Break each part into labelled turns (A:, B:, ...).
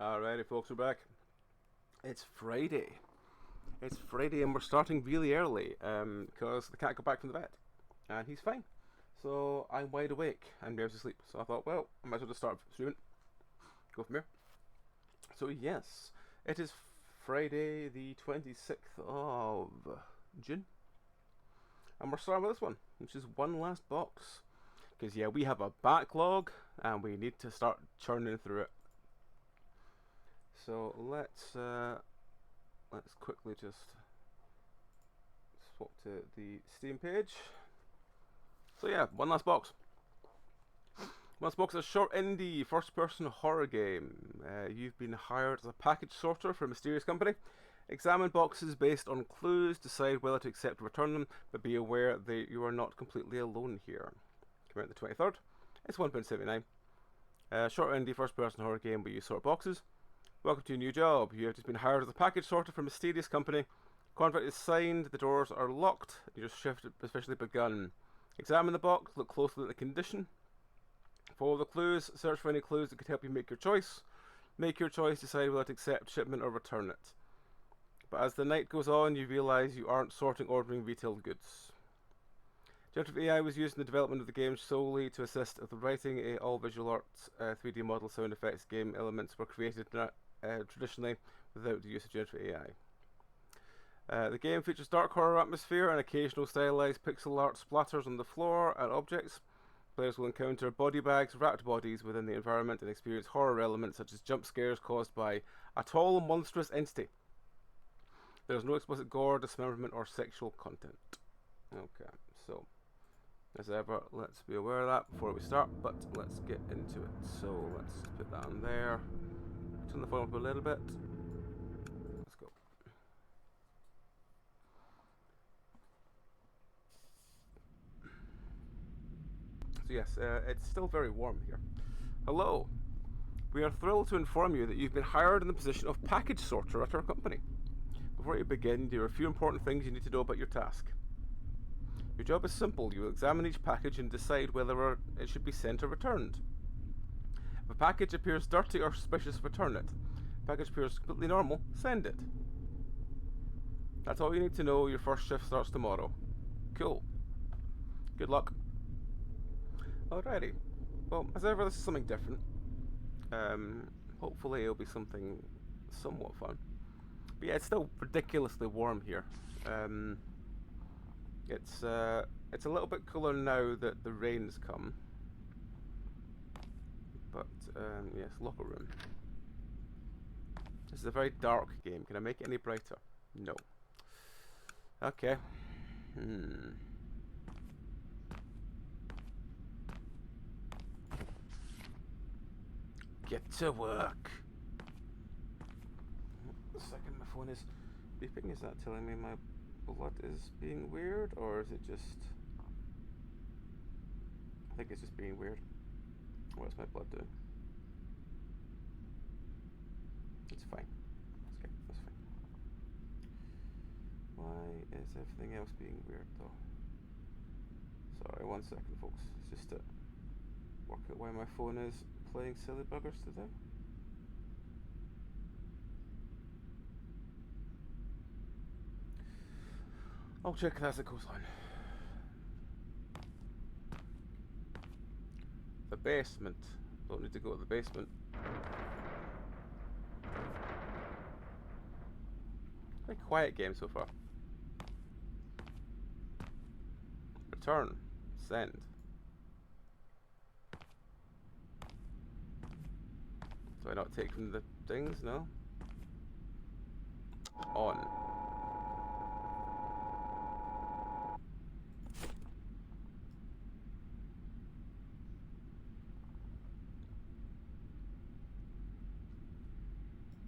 A: Alrighty, folks, we're back. It's Friday. It's Friday, and we're starting really early because the cat got back from the vet, and he's fine. So I'm wide awake and barely asleep. So I thought, well, I might as well just start streaming. Go from here. So yes, it is Friday, the 26th of June, and we're starting with this one, which is one last box. Because yeah, we have a backlog, and we need to start churning through it. So let's quickly just swap to the Steam page. So yeah, one last box. One last box is a short indie first-person horror game. You've been hired as a package sorter for a mysterious company. Examine boxes based on clues, decide whether to accept or return them, but be aware that you are not completely alone here. Coming out the 23rd. It's £1.79. Short indie first-person horror game where you sort boxes. Welcome to your new job. You have just been hired as a package sorter for a mysterious company. Contract is signed, the doors are locked, your shift has officially begun. Examine the box, look closely at the condition. Follow the clues, search for any clues that could help you make your choice. Make your choice, decide whether to accept shipment or return it. But as the night goes on, you realise you aren't sorting ordering retail goods. Generative AI was used in the development of the game solely to assist with writing. All visual arts, 3D model, sound effects, game elements were created traditionally without the use of generative AI. The game features dark horror atmosphere and occasional stylized pixel art splatters on the floor and objects. Players will encounter body bags, wrapped bodies within the environment, and experience horror elements such as jump scares caused by a tall, monstrous entity. There is no explicit gore, dismemberment, or sexual content. Okay, so as ever, let's be aware of that before we start, but let's get into it. So let's put that on there. Turn the phone up a little bit. Let's go. So yes, it's still very warm here. Hello. We are thrilled to inform you that you've been hired in the position of package sorter at our company. Before you begin, there are a few important things you need to know about your task. Your job is simple. You will examine each package and decide whether it should be sent or returned. If a package appears dirty or suspicious, return it. If a package appears completely normal, send it. That's all you need to know. Your first shift starts tomorrow. Cool. Good luck. Alrighty. Well, as ever, this is something different. Hopefully it'll be something somewhat fun. But yeah, it's still ridiculously warm here. It's a little bit cooler now that the rain's come. But yes, locker room. This is a very dark game. Can I make it any brighter? No. Okay. Get to work. A second, my phone is beeping. Is that telling me my blood is being weird, or is it just... I think it's just being weird. What's my blood doing? It's fine. Okay, that's fine. Why is everything else being weird though? Sorry, 1 second folks. It's just to work out why my phone is playing silly buggers today. I'll check it as it goes on. The basement. Don't need to go to the basement. Very quiet game so far. Return. Send. Do I not take from the things? No. On.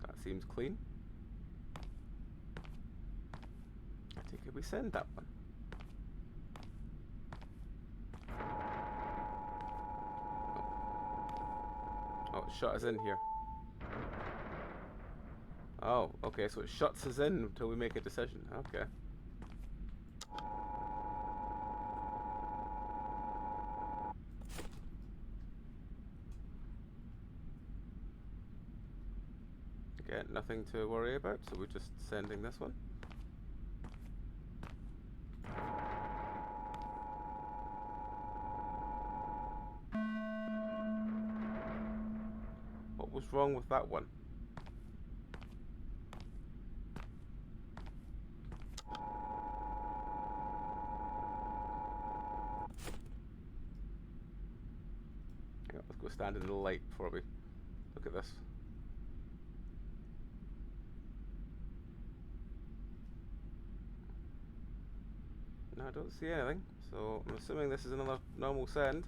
A: That seems clean. I think we send that one. Oh, it shut us in here. Oh, okay, so it shuts us in until we make a decision. Okay. Okay, nothing to worry about, so we're just sending this one. What was wrong with that one? Yeah, let's go stand in the light before we look at this. No, I don't see anything, so I'm assuming this is another normal send.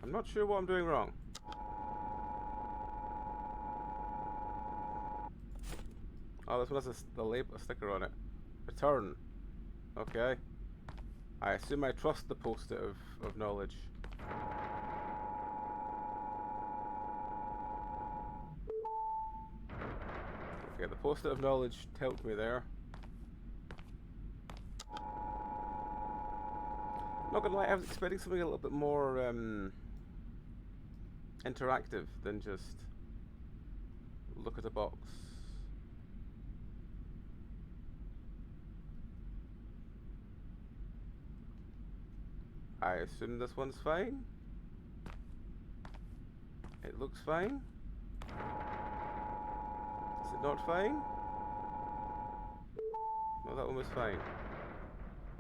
A: I'm not sure what I'm doing wrong. Oh, this one has a sticker on it. Return. Okay. I assume I trust the post-it of knowledge. Okay, the post-it of knowledge helped me there. Not gonna lie, I was expecting something a little bit more interactive than just look at a box. I assume this one's fine. It looks fine. Is it not fine? No, that one was fine.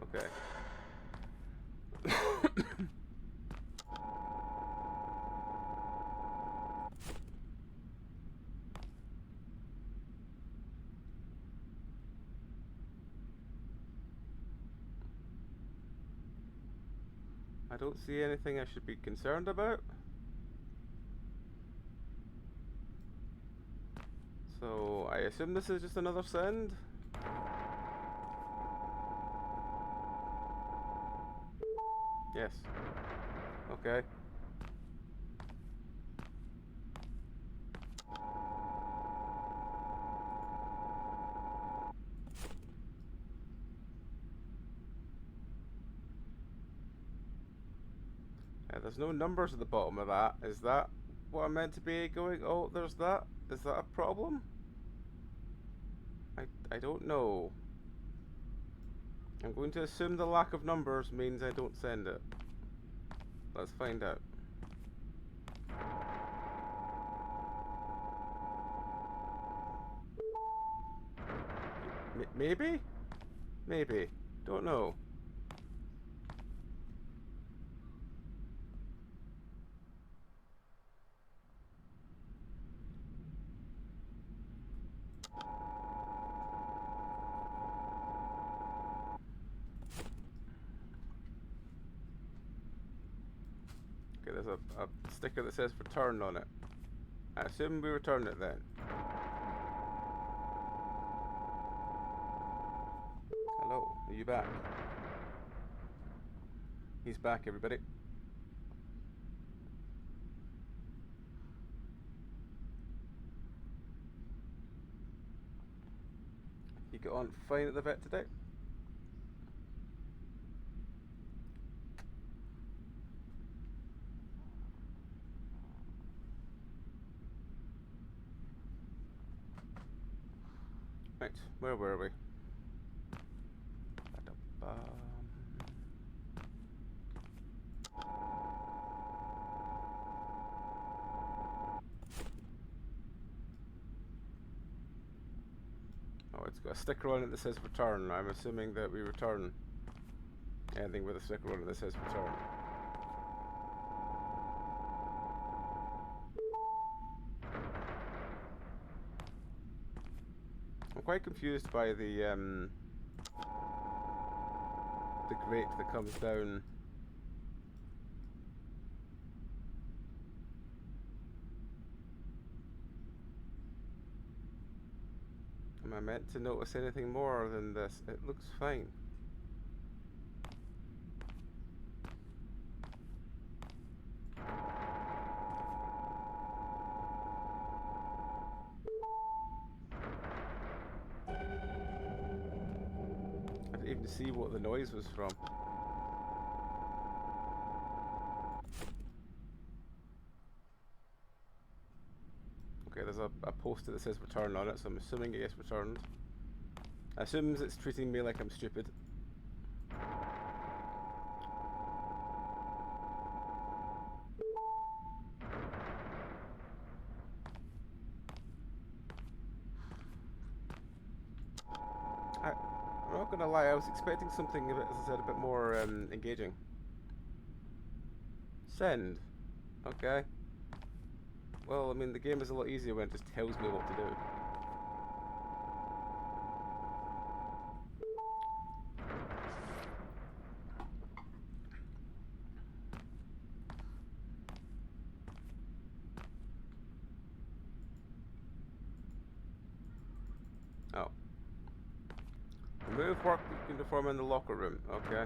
A: Okay. I don't see anything I should be concerned about. So, I assume this is just another send? Yes. Okay. There's no numbers at the bottom of that. Is that what I'm meant to be going? Oh, there's that. Is that a problem? I don't know. I'm going to assume the lack of numbers means I don't send it. Let's find out. Maybe? Maybe. Don't know. Okay, there's a sticker that says return on it. I assume we return it then. Hello, are you back? He's back, everybody. You got on fine at the vet today? Right, where were we? Oh, it's got a sticker on it that says return. I'm assuming that we return anything with a sticker on it that says return. I'm quite confused by the grate that comes down. Am I meant to notice anything more than this? It looks fine. to see what the noise was from. Okay, there's a poster that says return on it, so I'm assuming it gets returned. I assume it's treating me like I'm stupid. I'm not gonna lie, I was expecting something a bit, as I said, a bit more engaging. Send. Okay. Well, I mean, the game is a lot easier when it just tells me what to do. Oh. Remove work uniform in the locker room. Okay.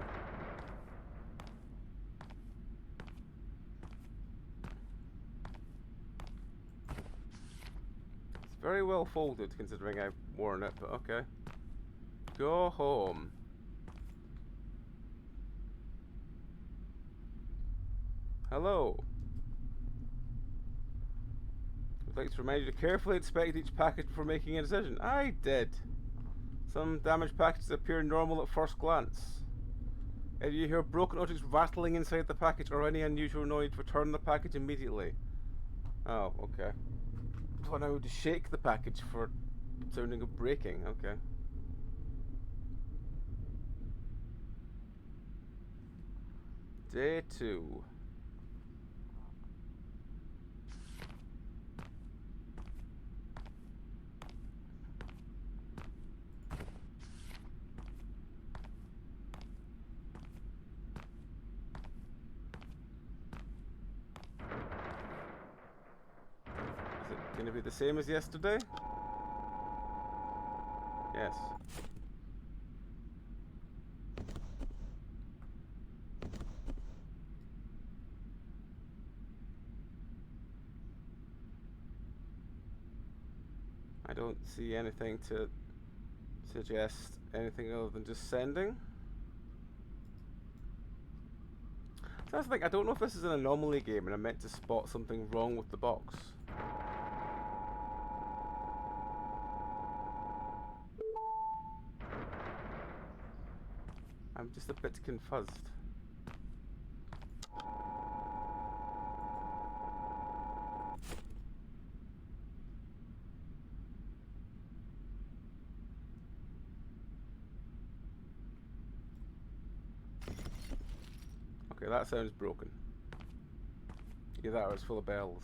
A: It's very well folded considering I've worn it, but okay. Go home. Hello. I'd like to remind you to carefully inspect each package before making a decision. I did. Some damaged packages appear normal at first glance. If you hear broken objects rattling inside the package or any unusual noise, return the package immediately. Oh, okay. So now to shake the package for sounding of breaking. Okay. Day 2. Going to be the same as yesterday? Yes. I don't see anything to suggest anything other than just sending. So that's the thing, I don't know if this is an anomaly game and I'm meant to spot something wrong with the box. I'm just a bit confused. Okay, that sounds broken. Yeah, that was full of bells.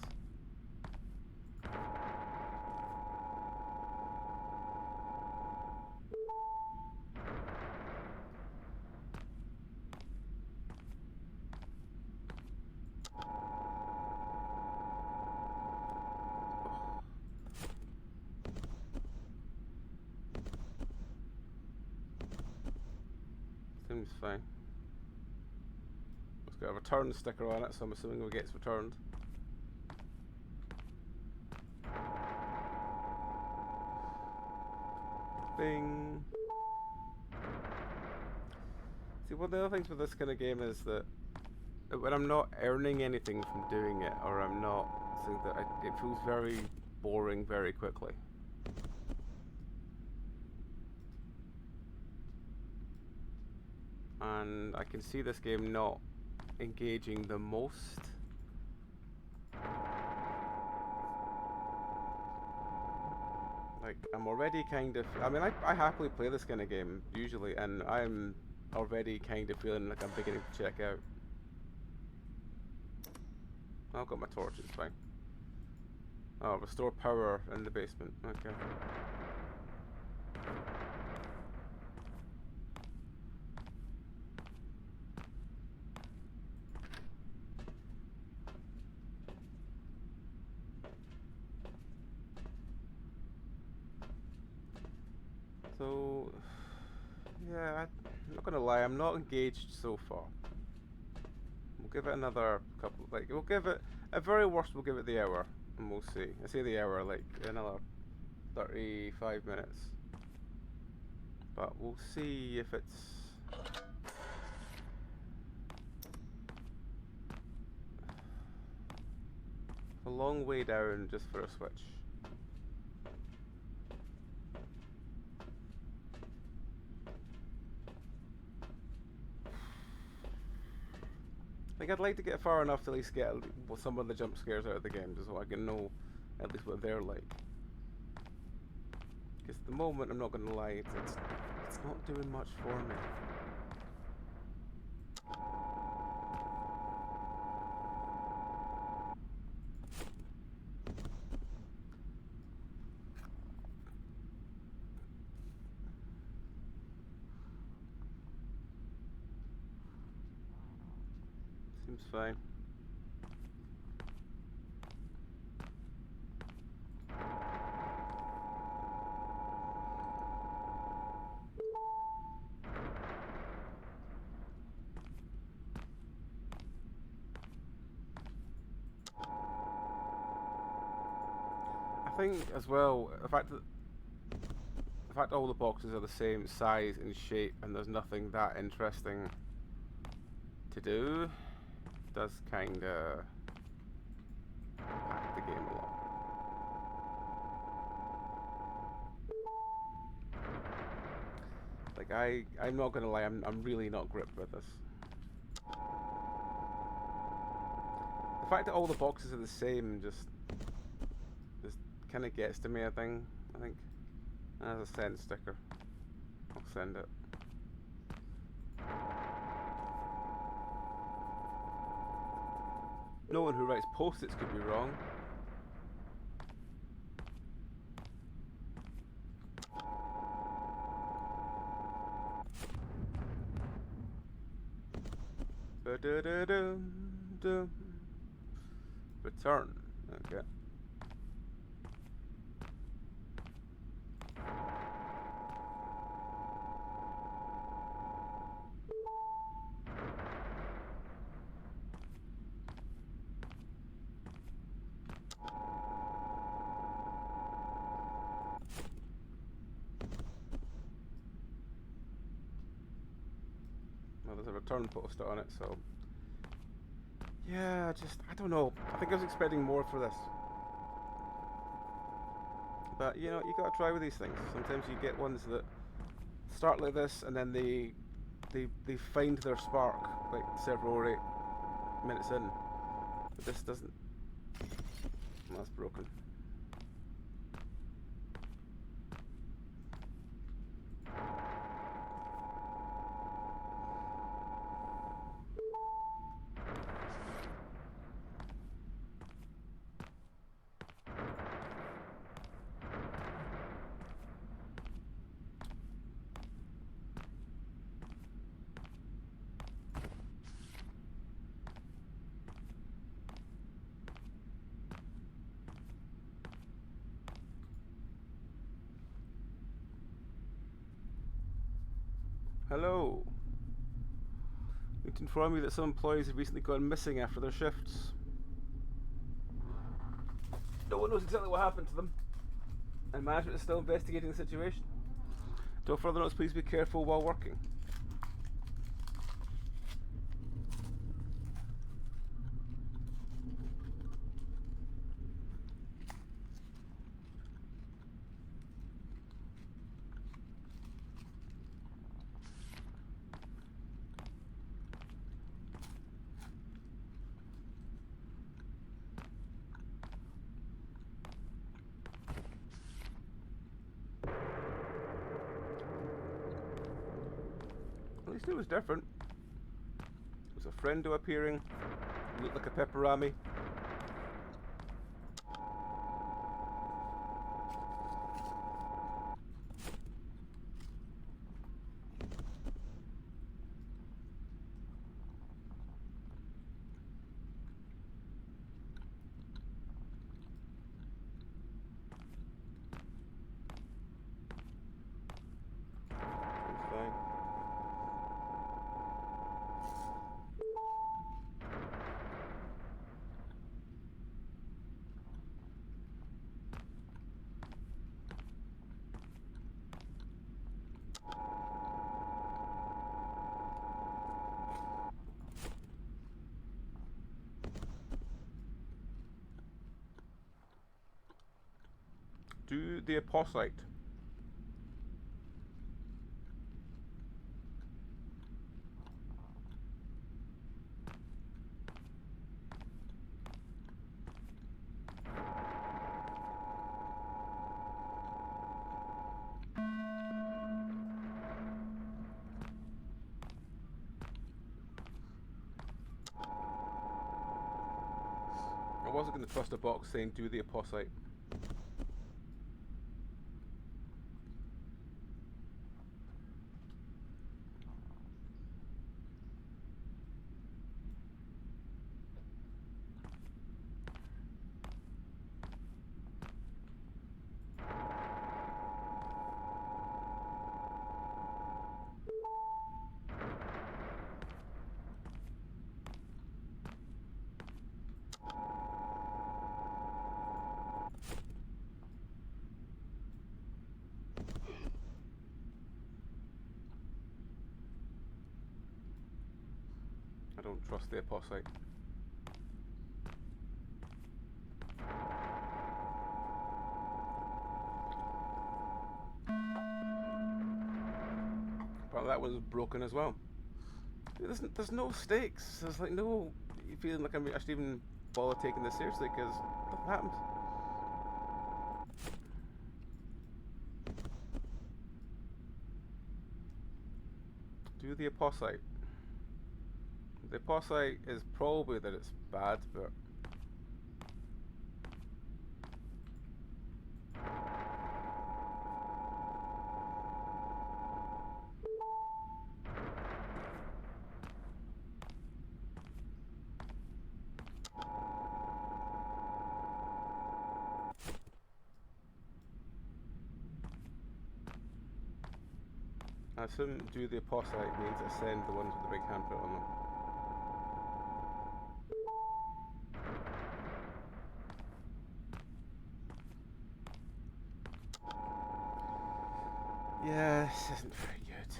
A: Seems fine. It's got a return sticker on it, so I'm assuming it gets returned. Bing. See, one of the other things with this kind of game is that when I'm not earning anything from doing it, or I'm not, so that it feels very boring very quickly. And I can see this game not engaging the most. Like, I'm already kind of, I mean, I happily play this kind of game usually, and I'm already kind of feeling like I'm beginning to check out. I've got my torch, it's fine. Oh, restore power in the basement, okay. So, yeah, I'm not gonna lie, I'm not engaged so far. We'll give it another couple, like, we'll give it, at very worst, we'll give it the hour, and we'll see. I say the hour, like, another 35 minutes. But we'll see if it's a long way down just for a switch. Like, I'd like to get far enough to at least get some of the jump scares out of the game, just so I can know at least what they're like. Because at the moment, I'm not going to lie, it's not doing much for me. Seems fine. I think as well, the fact that all the boxes are the same size and shape and there's nothing that interesting to do does kinda pack the game a lot. Like, I'm not gonna lie, I'm really not gripped with this. The fact that all the boxes are the same just kind of gets to me. I think as a send sticker, I'll send it. No one who writes post-its could be wrong. Ba-da-da-dum-dum. Return. Okay. Well, there's a return poster on it, so yeah, I don't know. I think I was expecting more for this. But, you know, you gotta try with these things. Sometimes you get ones that start like this and then they find their spark like several or 8 minutes in. But this doesn't. Well, that's broken. Hello. Need to inform you that some employees have recently gone missing after their shifts. No one knows exactly what happened to them, and management is still investigating the situation. Till further notice, please be careful while working. At least it was different. It was a friendo appearing. He looked like a pepperami. Do the apostolate. I wasn't going to trust a box saying do the apostolate. I don't trust the apostolate. But that was broken as well. There's no stakes. There's like no feeling like I should even bother taking this seriously because nothing happens. Do the apostolate. The apostolate is probably that it's bad, but I assume do the apostolate means ascend the ones with the big handprint on them. Yeah, this isn't very good.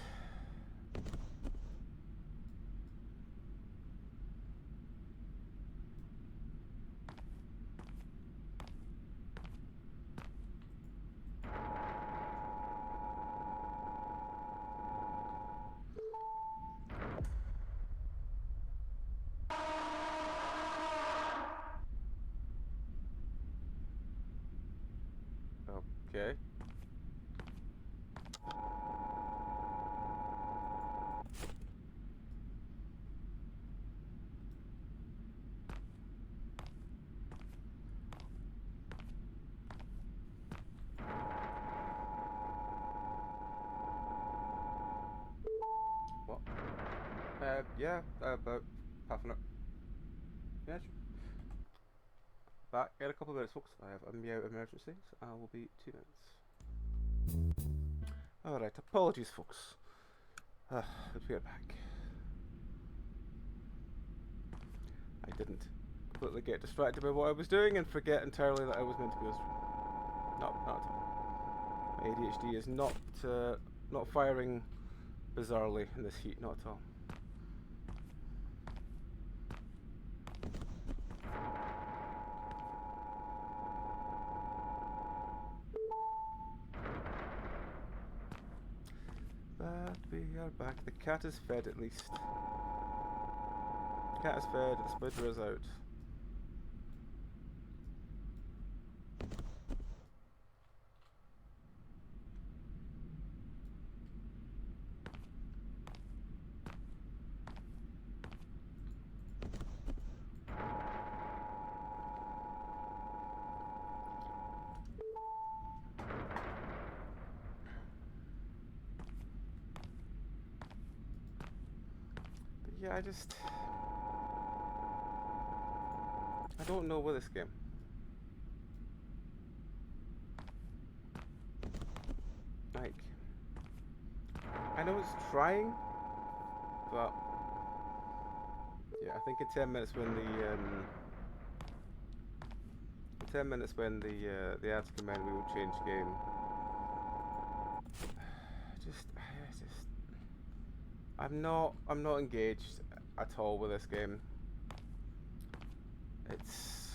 A: Okay. What? Yeah, about half an hour. Yeah, sure. Back in a couple of minutes, folks. I have a meow emergency, so I will be 2 minutes. Alright, apologies, folks. But we are back. I didn't completely get distracted by what I was doing and forget entirely that I was meant to be on stream. Not at all. My ADHD is not firing bizarrely in this heat, not at all. But we are back. The cat is fed at least. The cat is fed, the spider is out. Yeah, I don't know with this game. Like, I know it's trying, but yeah, I think in 10 minutes when the ads come in, we will change game. I'm not engaged at all with this game. It's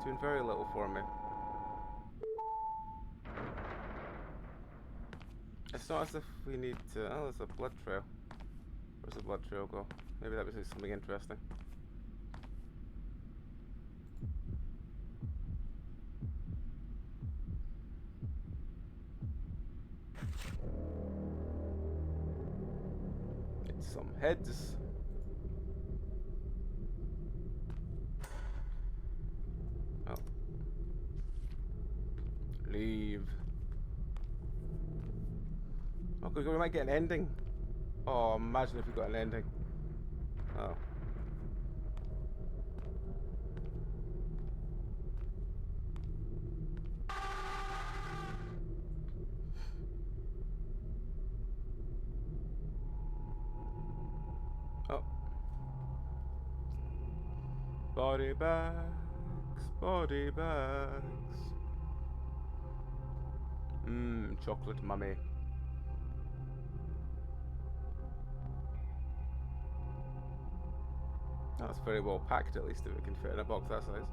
A: Doing very little for me. It's not as if we need to... Oh, there's a blood trail. Where's the blood trail go? Maybe that was something interesting. It's some heads. Oh. Leave. Oh, we might get an ending. Oh, imagine if we got an ending. Oh. Oh. Body bags, body bags. Chocolate mummy. That's very well packed, at least, if it can fit in a box that size.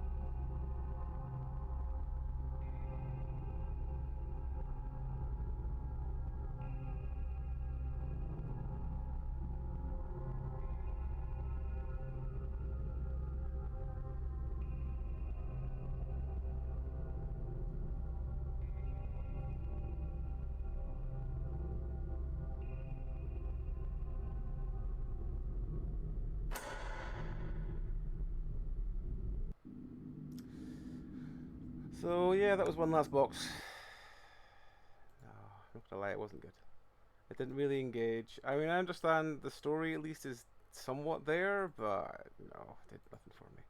A: So yeah, that was one last box. No, not gonna lie, it wasn't good. It didn't really engage. I mean, I understand the story at least is somewhat there, but no, it did nothing for me.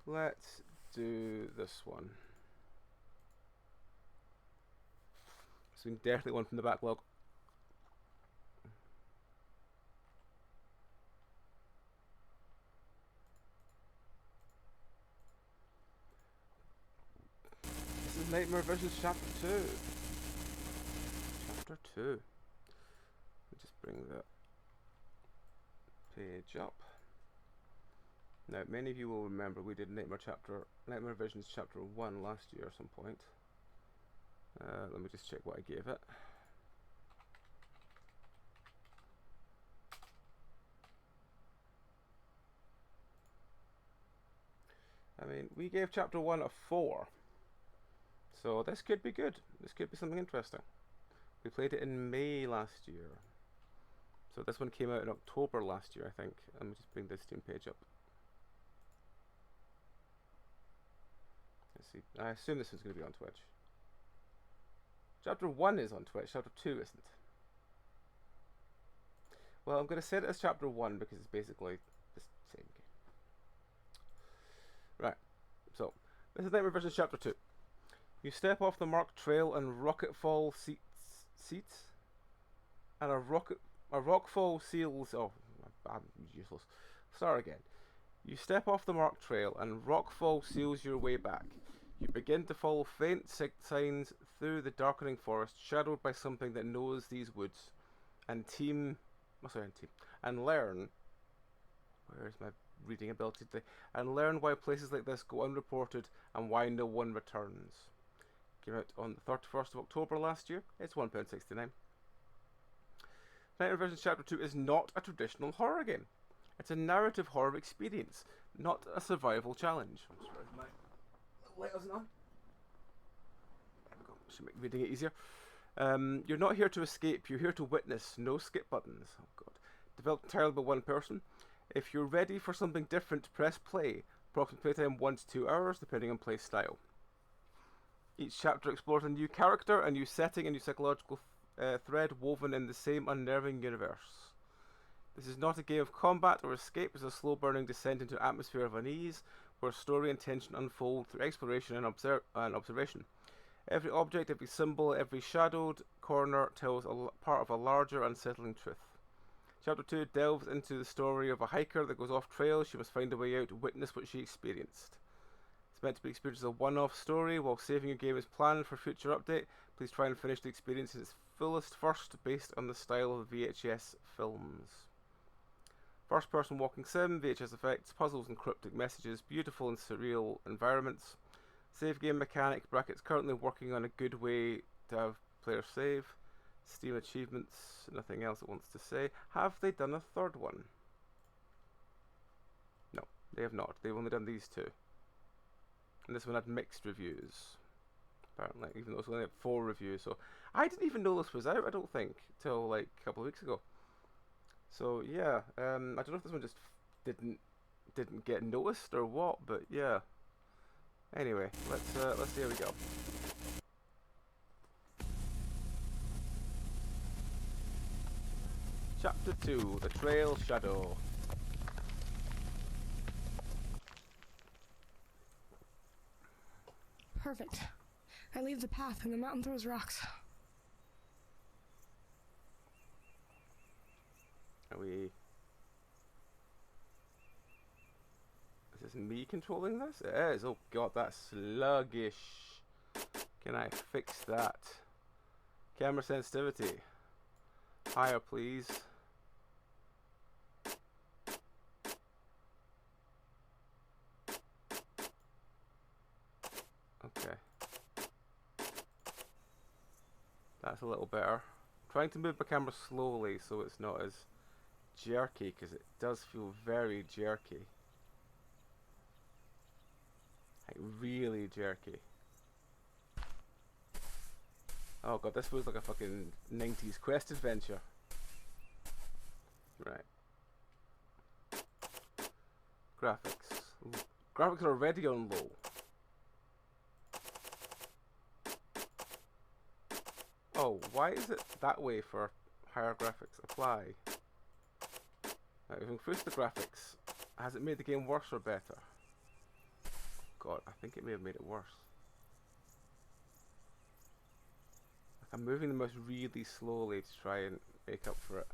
A: Let's do this one. It's been definitely one from the backlog. This is Nightmare Visions Chapter 2. Chapter 2. Let me just bring the page up. Now, many of you will remember we did Nightmare Visions Chapter 1 last year at some point. Let me just check what I gave it. I mean, we gave Chapter 1 a 4. So this could be good. This could be something interesting. We played it in May last year. So this one came out in October last year, I think. Let me just bring this Steam page up. Let's see. I assume this one's going to be on Twitch. Chapter 1 is on Twitch. Chapter 2 isn't. Well, I'm going to set it as Chapter 1 because it's basically the same game. Right. So, this is Nightmare Visions Chapter 2. You step off the marked trail and rocketfall seats? And a rockfall seals... Oh, I'm useless. Start again. You step off the marked trail and rockfall seals your way back. You begin to follow faint signs through the darkening forest, shadowed by something that knows these woods, and learn. Where is my reading ability today? And learn why places like this go unreported and why no one returns. Came out on the 31st of October last year. It's £1.69. Nightmare Visions Chapter 2 is not a traditional horror game. It's a narrative horror experience, not a survival challenge. Light isn't on. There we go. Should make reading it easier. You're not here to escape, you're here to witness. No skip buttons. Oh god. Developed entirely by one person. If you're ready for something different, press play. Approximate playtime 1 to 2 hours, depending on play style. Each chapter explores a new character, a new setting, a new psychological thread woven in the same unnerving universe. This is not a game of combat or escape, it's a slow-burning descent into an atmosphere of unease, where story and tension unfold through exploration and observation. Every object, every symbol, every shadowed corner tells part of a larger, unsettling truth. Chapter 2 delves into the story of a hiker that goes off trail. She must find a way out to witness what she experienced. It's meant to be experienced as a one-off story. While saving your game is planned for future update, please try and finish the experience in its fullest first, based on the style of VHS films. First person walking sim, VHS effects, puzzles and cryptic messages, beautiful and surreal environments. Save game mechanic, brackets, currently working on a good way to have players save. Steam achievements, nothing else it wants to say. Have they done a third one? No, they have not. They've only done these two. And this one had mixed reviews, apparently, even though it's only had 4 reviews. So I didn't even know this was out, I don't think, till like a couple of weeks ago. So yeah, I don't know if this one just didn't get noticed or what, but yeah. Anyway, let's see how we go. Chapter 2, The Trail Shadow.
B: Perfect. I leave the path and the mountain throws rocks.
A: Are we... Is this me controlling this? It is. Oh god, that's sluggish. Can I fix that? Camera sensitivity. Higher, please. Okay. That's a little better. Trying to move my camera slowly so it's not as jerky, because it does feel very jerky. Like really jerky. Oh god, this feels like a fucking 90s quest adventure. Right. Graphics. Ooh. Graphics are already on low. Oh, why is it that way for higher graphics? Apply. Right, if we increase the graphics, has it made the game worse or better? God, I think it may have made it worse. Like I'm moving the mouse really slowly to try and make up for it.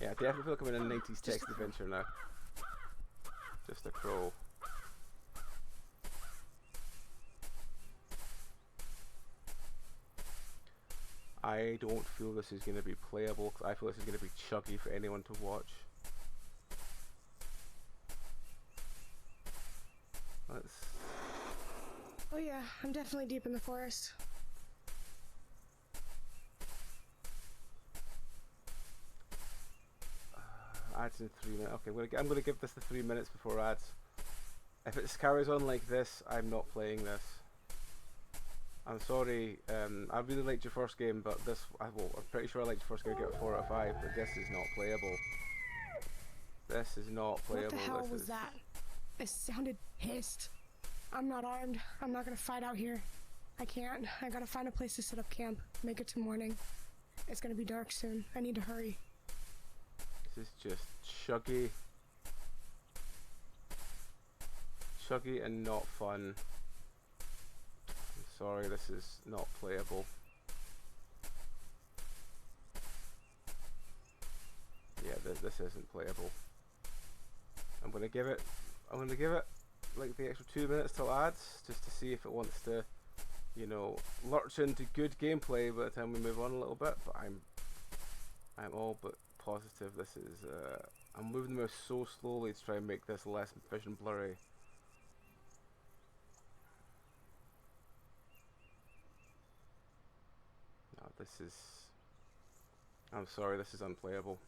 A: Yeah, I definitely feel like I'm in a 90s text adventure now. Just a crow. I don't feel this is going to be playable, because I feel this is going to be chuggy for anyone to watch. Let's...
B: Oh yeah, I'm definitely deep in the forest.
A: Ads in 3 minutes. Okay, I'm gonna give this the 3 minutes before ads. If it carries on like this, I'm not playing this. I'm sorry. I really liked your first game, but this, I'm pretty sure I liked your first game. I get a 4 out of 5, but this is not playable. This is not playable.
B: What the hell was that? It sounded pissed. I'm not armed. I'm not gonna fight out here. I can't. I gotta find a place to set up camp. Make it to morning. It's gonna be dark soon. I need to hurry.
A: This is just chuggy. Chuggy and not fun. I'm sorry, this is not playable. Yeah, this isn't playable. I'm gonna give it like the extra 2 minutes till ads, just to see if it wants to, you know, lurch into good gameplay by the time we move on a little bit. But I'm all but positive this is. I'm moving the mouse so slowly to try and make this less vision blurry. No, this is. I'm sorry, this is unplayable.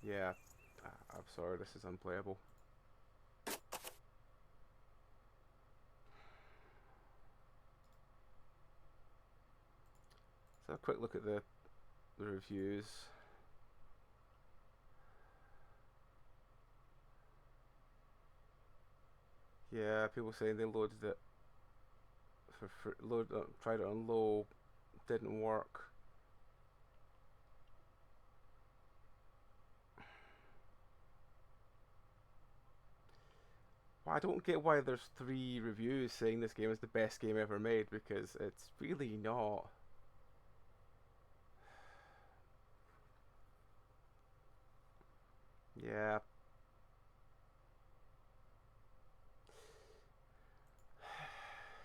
A: Yeah, I'm sorry, this is unplayable. So a quick look at the reviews. Yeah, people saying they loaded it for tried it on low, didn't work. I don't get why there's 3 reviews saying this game is the best game ever made, because it's really not. Yeah.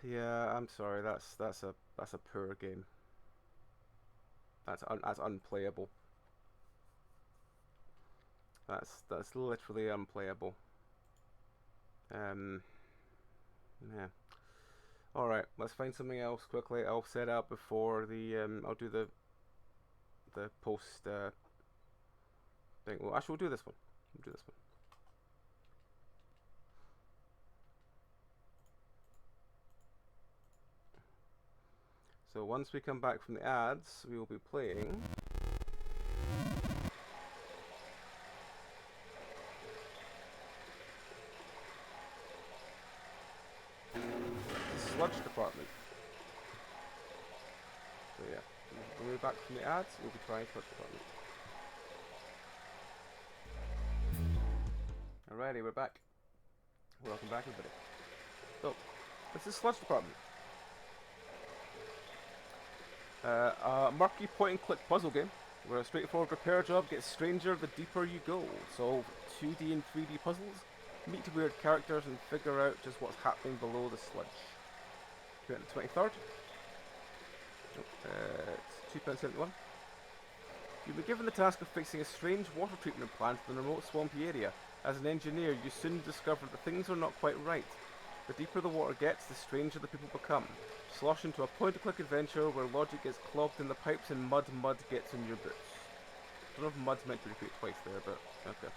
A: Yeah, I'm sorry. That's a poor game. That's unplayable. That's literally unplayable. Yeah. All right, let's find something else quickly. I'll set up before the I'll do the post thing. Well, actually, we'll do this one. We'll do this one. So once we come back from the ads, we will be playing the Sludge department. So yeah, when we're back from the ads, we'll be trying Sludge department. Alrighty, we're back. Welcome back, everybody. So, this is Sludge department. A murky point-and-click puzzle game where a straightforward repair job gets stranger the deeper you go. Solve 2D and 3D puzzles, meet weird characters, and figure out just what's happening below the sludge. Came out on the 23rd. It's £2.71. You've been given the task of fixing a strange water treatment plant in a remote swampy area. As an engineer, you soon discover that things are not quite right. The deeper the water gets, the stranger the people become. Slosh into a point-and-click adventure where logic gets clogged in the pipes and mud gets in your boots. I don't know if mud's meant to be repeated twice there, but okay.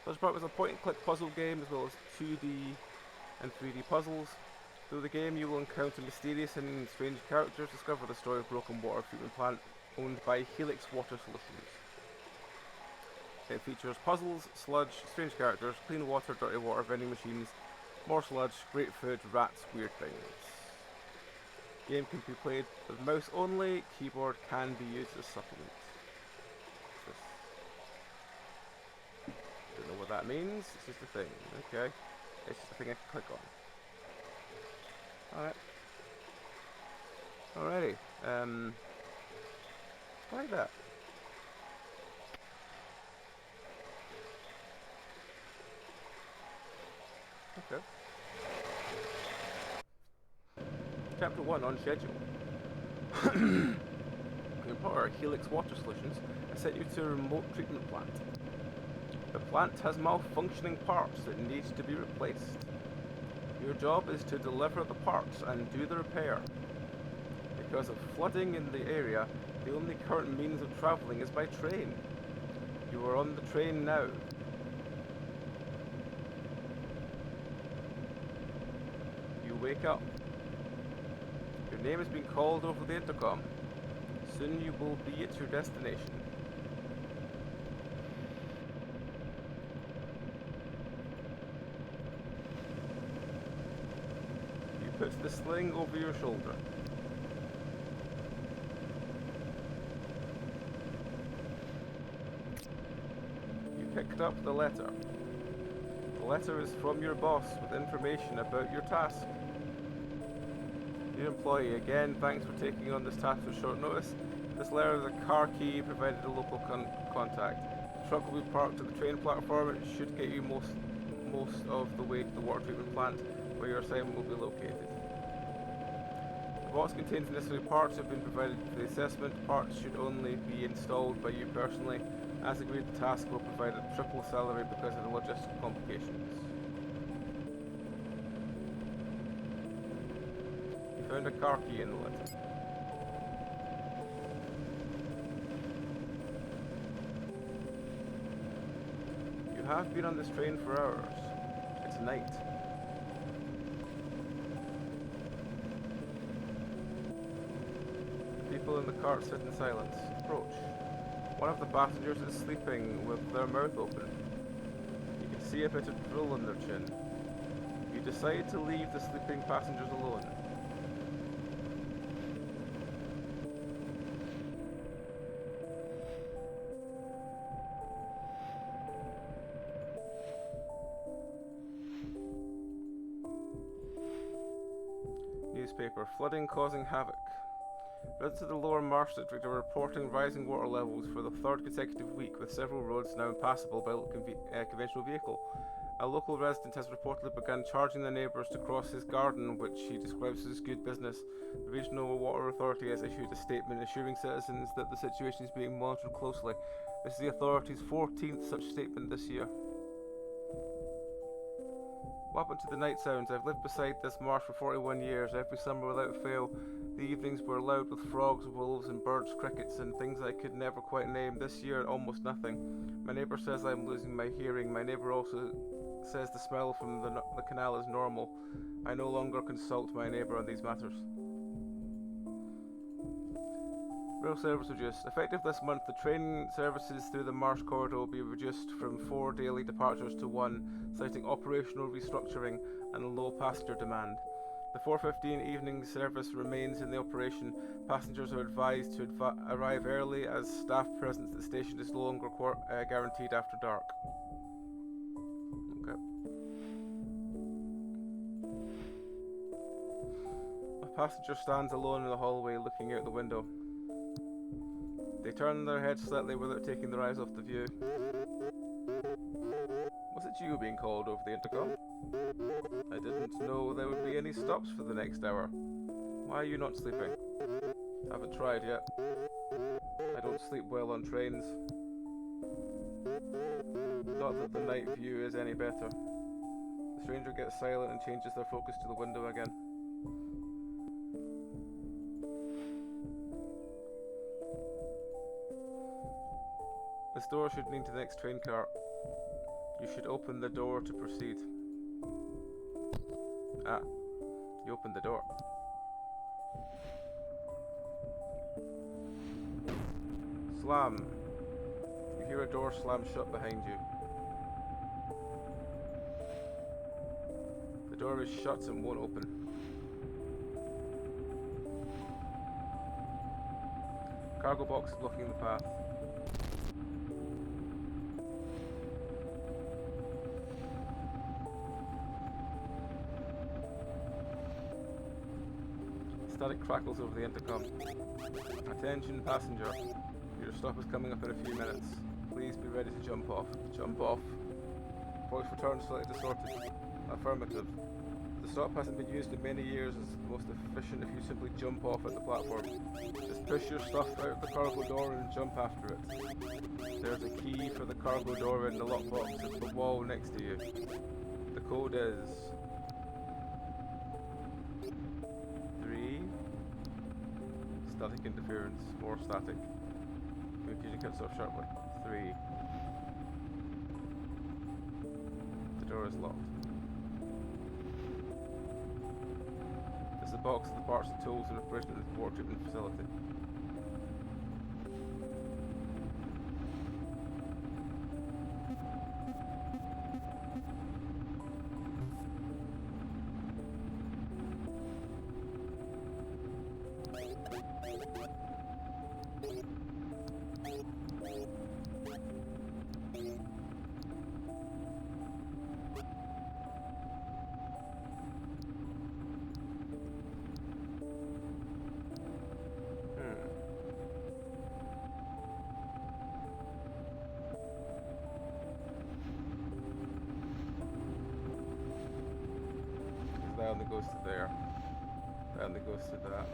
A: Sludge Part was a point-and-click puzzle game as well as 2D and 3D puzzles. Through the game, you will encounter mysterious and strange characters, discover the story of broken water treatment plant owned by Helix Water Solutions. It features puzzles, sludge, strange characters, clean water, dirty water, vending machines, more sludge, great food, rats, weird things. Game can be played with mouse only, keyboard can be used as supplement. Don't know what that means, it's just a thing, okay. It's just a thing I can click on. Alright. Alrighty, like that. Okay. Chapter 1 on schedule. Employer Helix Water Solutions has sent you to a remote treatment plant. The plant has malfunctioning parts that need to be replaced. Your job is to deliver the parts and do the repair. Because of flooding in the area, the only current means of travelling is by train. You are on the train now. You wake up. Your name has been called over the intercom. Soon you will be at your destination. You put the sling over your shoulder. You picked up the letter. The letter is from your boss with information about your task. Dear employee, again, thanks for taking on this task with short notice. This letter is a car key provided a local contact. The truck will be parked at the train platform and it should get you most of the way to the water treatment plant where your assignment will be located. The box contains the necessary parts that have been provided for the assessment. Parts should only be installed by you personally. As agreed, the task will provide a triple salary because of the logistical complications. Found a car key in the letter. You have been on this train for hours. It's night. The people in the cart sit in silence. Approach. One of the passengers is sleeping with their mouth open. You can see a bit of drool on their chin. You decide to leave the sleeping passengers alone. Newspaper, flooding causing havoc. Residents of the lower Marsh district are reporting rising water levels for the third consecutive week, with several roads now impassable by conventional vehicle. A local resident has reportedly begun charging the neighbours to cross his garden, which he describes as good business. The Regional Water Authority has issued a statement assuring citizens that the situation is being monitored closely. This is the authority's 14th such statement this year. What happened to the night sounds? I've lived beside this marsh for 41 years. Every summer without fail, the evenings were loud with frogs, wolves and birds, crickets and things I could never quite name. This year, almost nothing. My neighbour says I'm losing my hearing. My neighbour also says the smell from the canal is normal. I no longer consult my neighbour on these matters. Rail service reduced. Effective this month, the train services through the Marsh corridor will be reduced from 4 daily departures to 1, citing operational restructuring and low passenger demand. The 4:15 evening service remains in the operation. Passengers are advised to arrive early as staff presence at the station is no longer guaranteed after dark. Okay. A passenger stands alone in the hallway looking out the window. They turn their heads slightly without taking their eyes off the view. Was it you being called over the intercom? I didn't know there would be any stops for the next hour. Why are you not sleeping? Haven't tried yet. I don't sleep well on trains. Not that the night view is any better. The stranger gets silent and changes their focus to the window again. This door should lead to the next train car. You should open the door to proceed. Ah, you opened the door. Slam. You hear a door slam shut behind you. The door is shut and won't open. Cargo box is blocking the path. Static crackles over the intercom. Attention passenger. Your stop is coming up in a few minutes. Please be ready to jump off. Jump off. Voice returns slightly distorted. Affirmative. The stop hasn't been used in many years. It's most efficient if you simply jump off at the platform. Just push your stuff out the cargo door and jump after it. There's a key for the cargo door in the lockbox at the wall next to you. The code is 3. Static interference. More static. Communication cuts off sharply. 3. The door is locked. There's a box of the parts and tools and operation at the water treatment facility. That only goes to there. That only goes to that.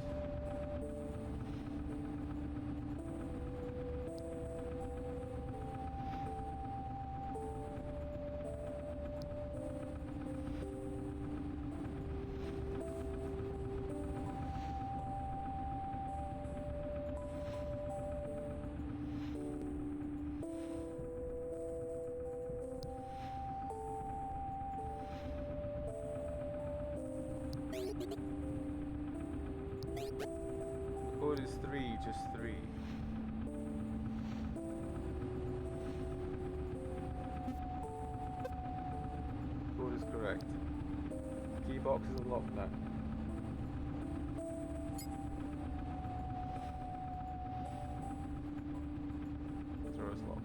A: Code is 3, just 3. Code is correct. The key box is unlocked now. The door is locked.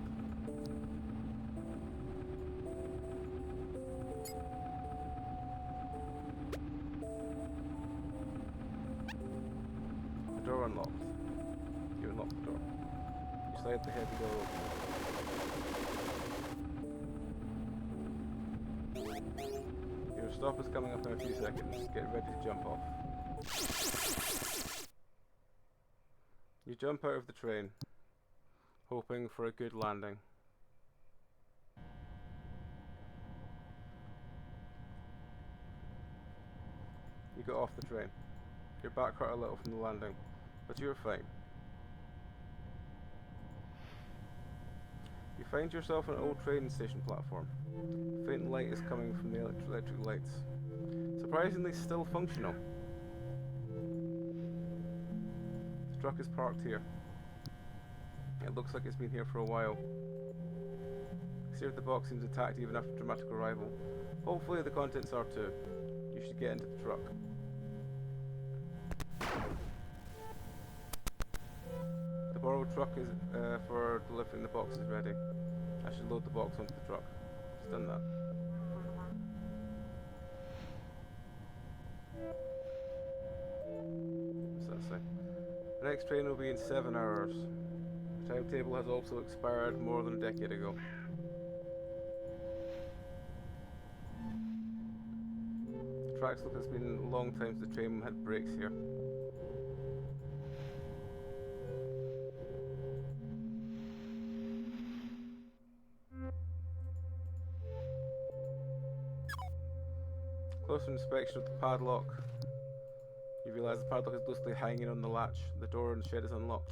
A: Door unlocked. You unlock the door. You slide the heavy door open. stop is coming up in a few seconds. Get ready to jump off. You jump out of the train, hoping for a good landing. You get off the train. Your back hurt a little from the landing, but you're fine. You find yourself on an old train station platform. Faint light is coming from the electric lights. Surprisingly still functional. The truck is parked here. It looks like it's been here for a while. Exterior of the box seems intact even after dramatic arrival. Hopefully the contents are too. You should get into the truck. The borrowed truck is for delivering the box is ready. I should load the box onto the truck. Just done that. What's that say? The next train will be in 7 hours. The timetable has also expired more than a decade ago. The tracks look it's been a long time since the train had brakes here. Closer inspection of the padlock. You realise the padlock is loosely hanging on the latch. The door in the shed is unlocked.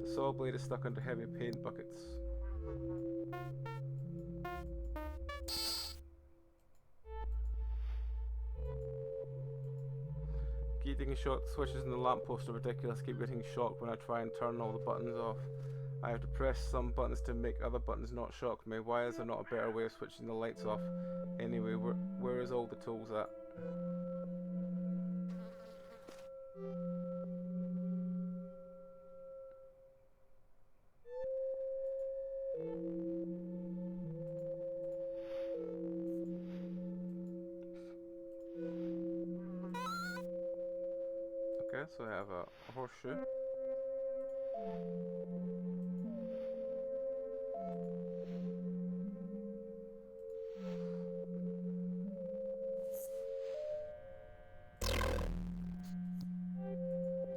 A: The saw blade is stuck under heavy paint buckets. Getting shot switches in the lamppost are ridiculous. Keep getting shocked when I try and turn all the buttons off. I have to press some buttons to make other buttons not shock me. Why is there not a better way of switching the lights off? Anyway, where is all the tools at? Okay, so I have a horseshoe.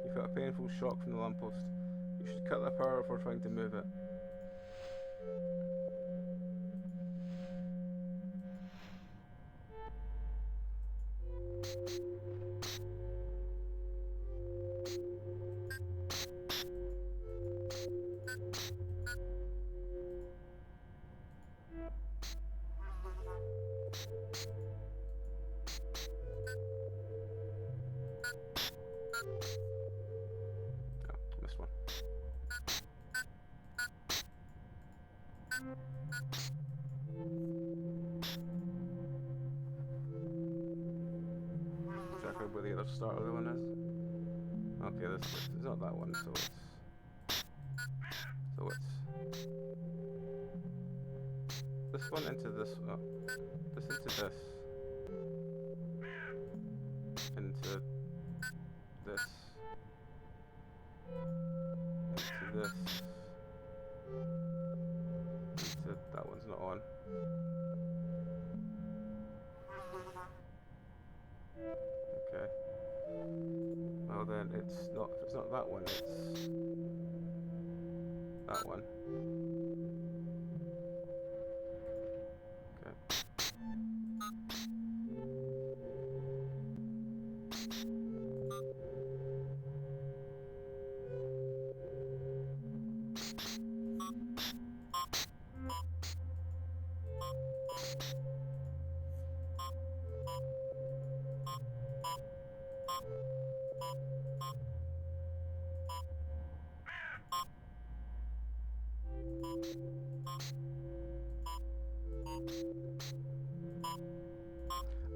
A: You've got a painful shock from the lamppost. You should cut the power before trying to move it. Oh, missed one. Check out where the other start of the one is. Okay, this is not that one, so it's this one into this one. Oh, this into this. Into this. Into this. Into that one's not on. Okay. Well then it's not, if it's not that one, it's that one. Okay.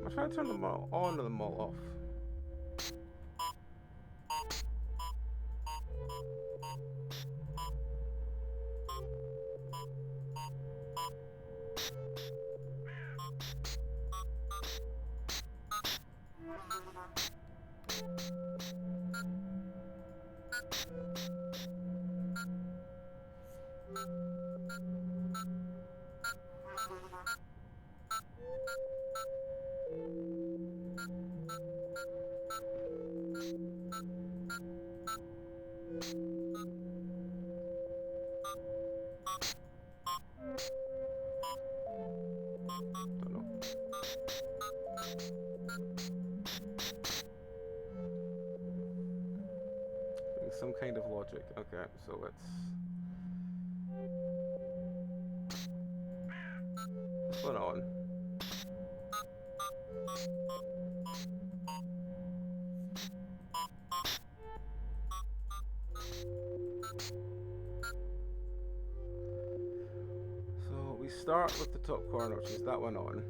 A: I'm trying to turn them all on and them all off. Don't know. Some kind of logic. Okay, so let's this one on. So we start with the top corner, which is that one on.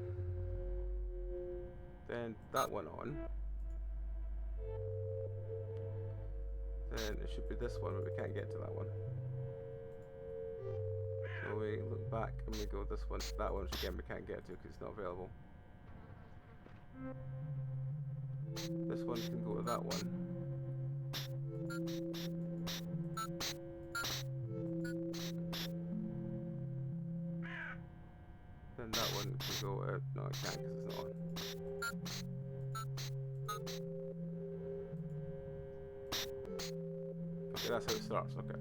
A: Then that one on. Then it should be this one, but we can't get to that one. So we look back and we go this one, that one, which again we can't get to because it's not available. This one can go to that one. Then that one can go out. No, it can't because it's not on. Okay, that's how it starts. Okay.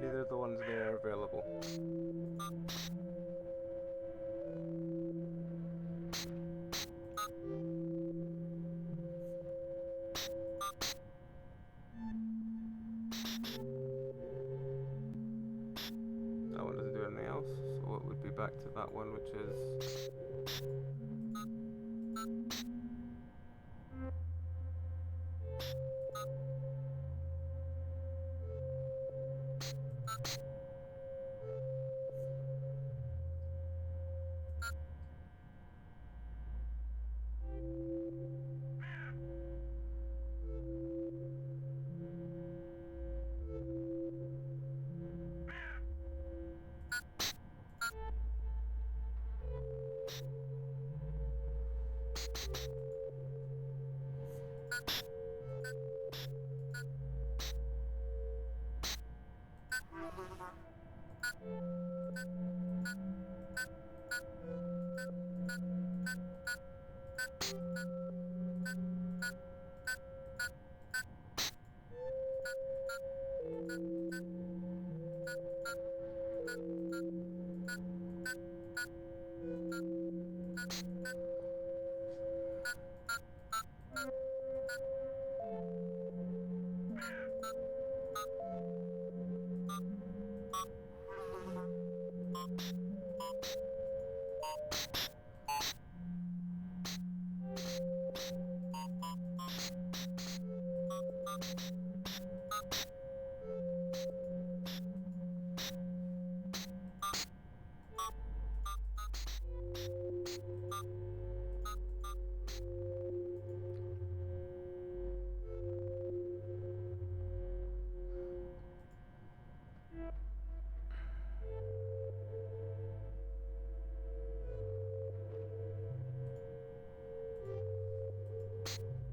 A: Neither of the ones there are available. That one doesn't do anything else, so it would be back to that one, which is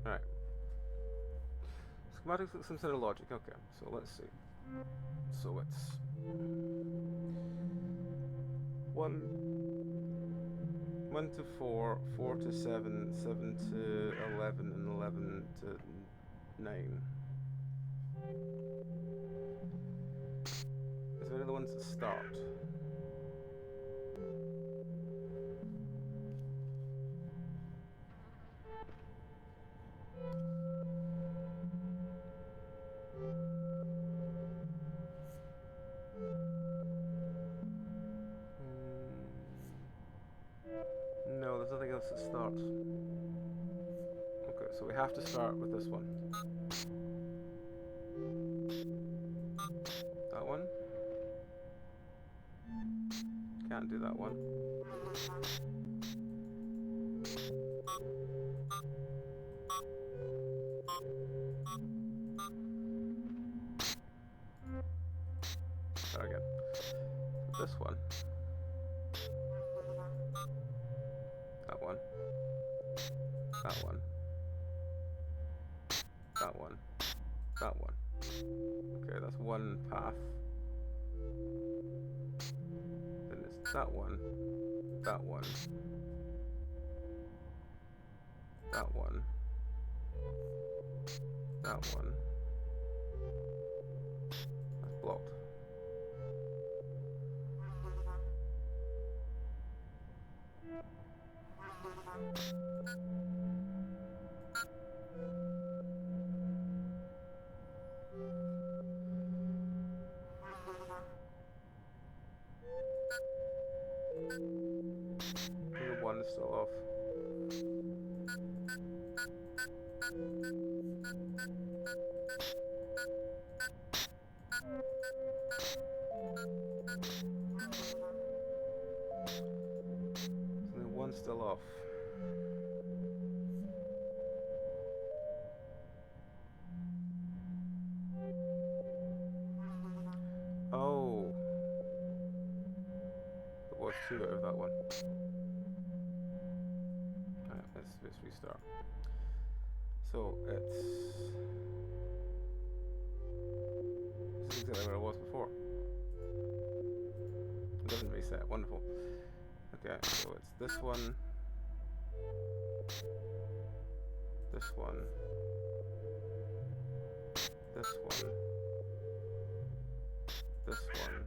A: alright. Schematics look some sort of logic. Okay, so let's see. So it's 1 to 4, 4 to 7, 7 to 11, and 11 to 9. Is there any other ones that start? No, there's nothing else that starts. Okay, so we have to start with this one. That one. Can't do that one. Start again. This one. one. That one. That one. That one. Okay, that's one path. Then it's that one. That one. That one. That one. That's blocked. The one is still off. So the one's still off. Oh. There was two out of that one. Alright, let's restart. So it's... This is exactly where it was before. It doesn't reset, wonderful. Okay, so it's this one. This one. This one. This one.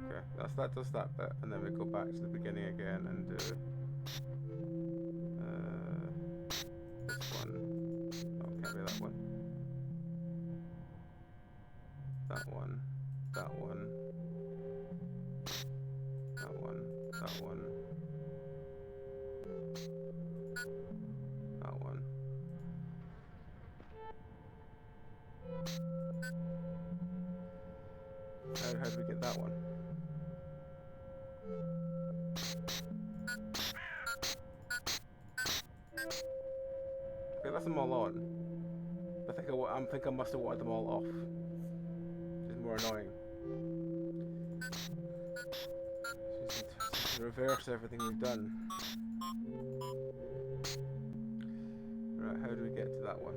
A: Okay, that does that bit, and then we go back to the beginning again and do this one. Oh, can't be that one. That one. That one. That one. That one. That one. How do we get that one? Okay, that's them all on. I think I must have wanted them all off. Which is more annoying. Just reverse everything we've done. Right, how do we get to that one?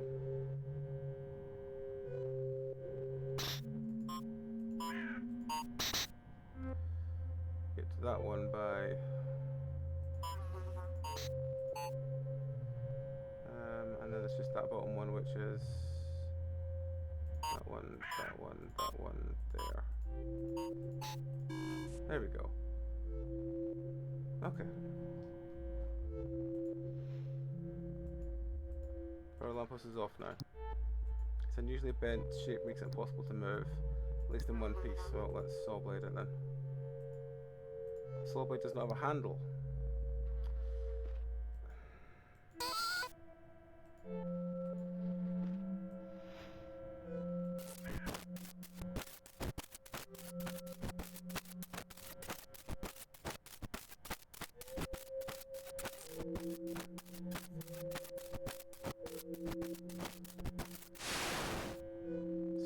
A: Get to that one by... and then it's just that bottom one, which is... That one, that one, that one, there. There we go. Okay. Our lamppost is off now. It's unusually bent shape makes it impossible to move, at least in one piece, so let's saw blade it then. Saw blade does not have a handle.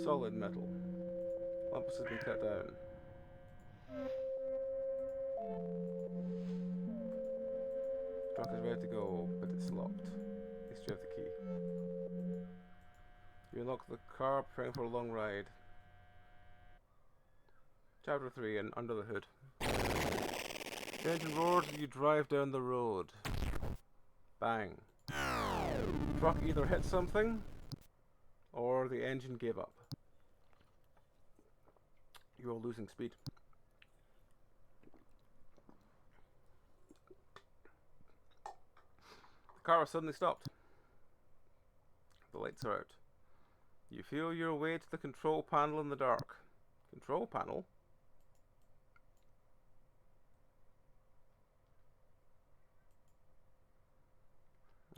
A: Solid metal. Lamppost has been cut down. Truck is ready to go, but it's locked. At least you have the key. You unlock the car, preparing for a long ride. Chapter 3, and under the hood. The engine roars as you drive down the road. Bang. The truck either hit something, or the engine gave up. You are losing speed. The car has suddenly stopped. The lights are out. You feel your way to the control panel in the dark. Control panel?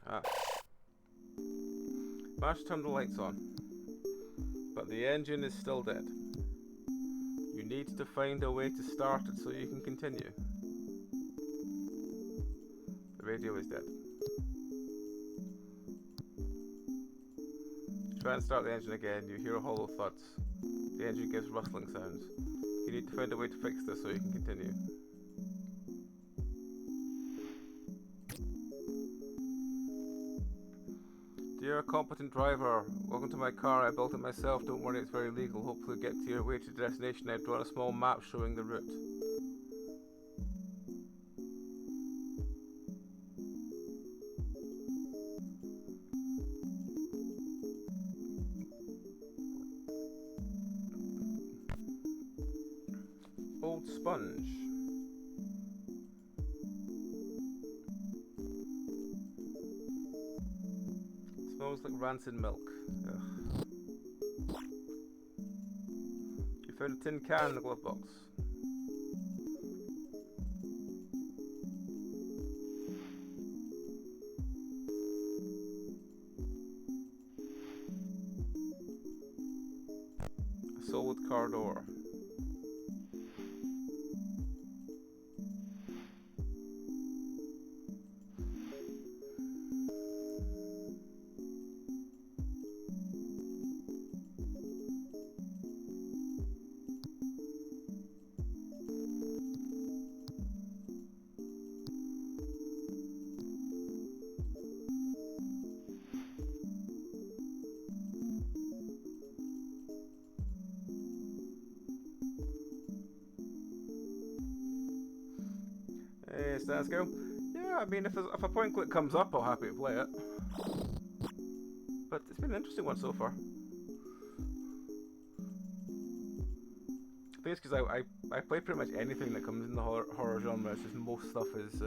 A: Ah. Managed to turn the lights on, but the engine is still dead. You need to find a way to start it so you can continue. The radio is dead. Try and start the engine again. You hear hollow thuds. The engine gives rustling sounds. You need to find a way to fix this so you can continue. You're a competent driver. Welcome to my car. I built it myself. Don't worry, it's very legal. Hopefully get to your way to the destination. I've drawn a small map showing the route. Old sponge. Smells like rancid milk. Ugh. You found a tin can in the glove box. A solid car door. Hey, Stance Go. Yeah, I mean, if a point click comes up, I'll happy to play it. But it's been an interesting one so far. I think it's because I play pretty much anything that comes in the horror genre. It's just most stuff is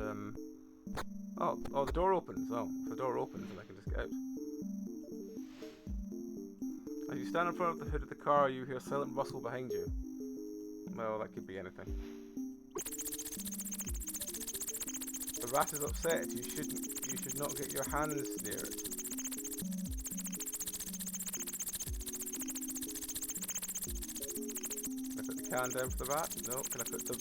A: oh, the door opens. Oh, if the door opens, then I can just get out. As you stand in front of the hood of the car, you hear a silent rustle behind you. Well, that could be anything. The rat is upset. You should not get your hands near it. Can I put the can down for the rat? No. Can I put the...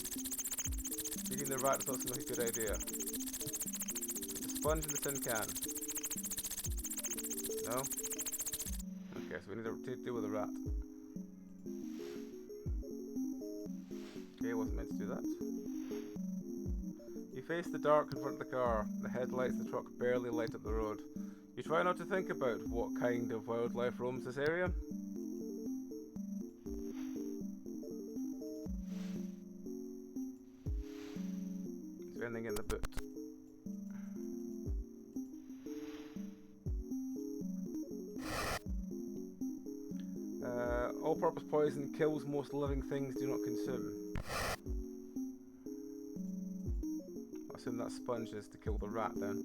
A: Feeding the rat is not like a good idea. Put the sponge in the tin can. No? Okay, so we need to deal with the rat. Okay, I wasn't meant to do that. You face the dark in front of the car. The headlights of the truck barely light up the road. You try not to think about what kind of wildlife roams this area. Is there anything in the boot? All-purpose poison kills most living things do not consume. I assume that sponge is to kill the rat then.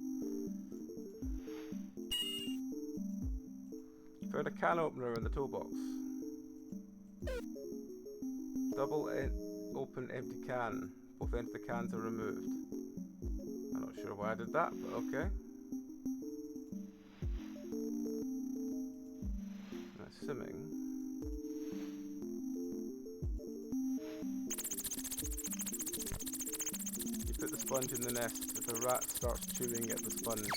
A: Found a can opener in the toolbox. Double open empty can. Both ends of the cans are removed. I'm not sure why I did that, but okay. Assuming. You put the sponge in the nest. If the rat starts chewing at the sponge,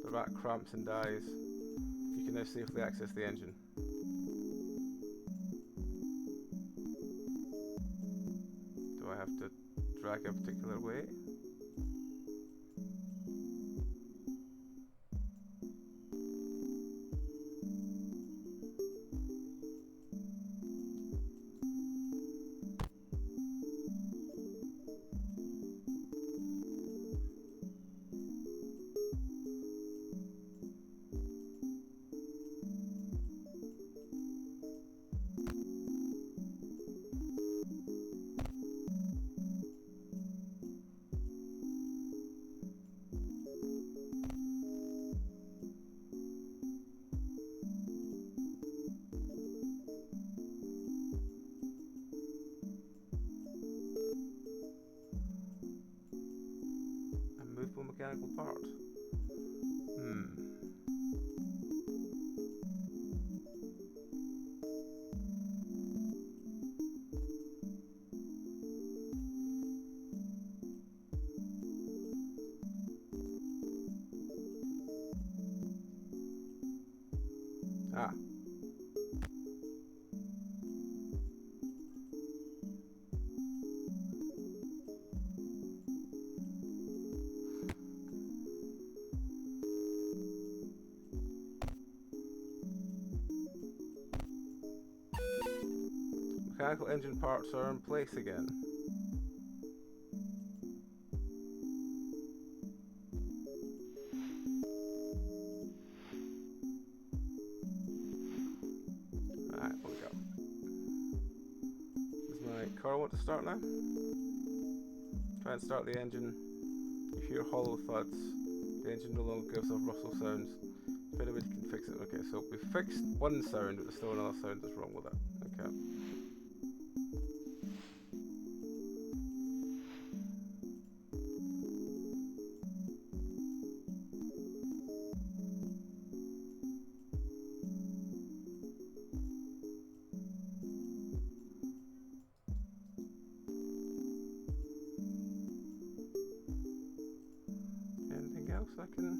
A: the rat cramps and dies. You can now safely access the engine. Do I have to drag a particular way? Mechanical part. Ah. mechanical engine parts are in place again. Alright, what we got? Does my car want to start now? Try and start the engine. You hear hollow thuds. The engine no longer gives off rustle sounds. Find a way you can fix it. Okay, so we fixed one sound, but there's still another sound that's wrong with it. Okay. Anything else I can...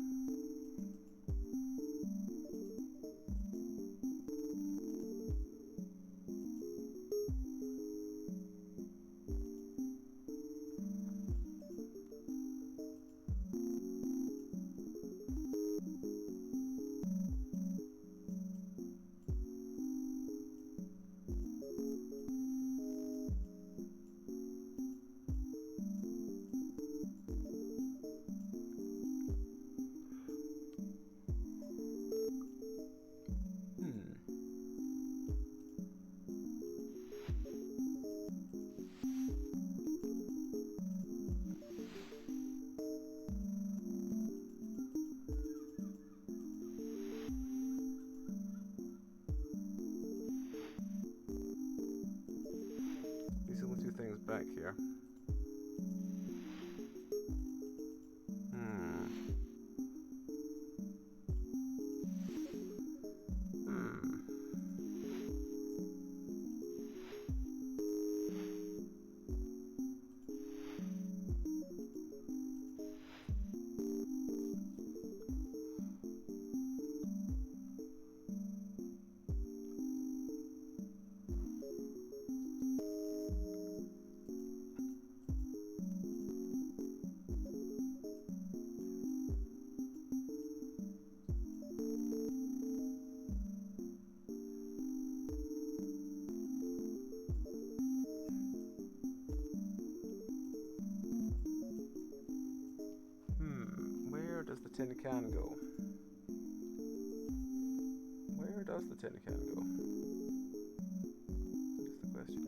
A: These are the two things back here. Where does the tin can go? Where does the tin can go? That's the question.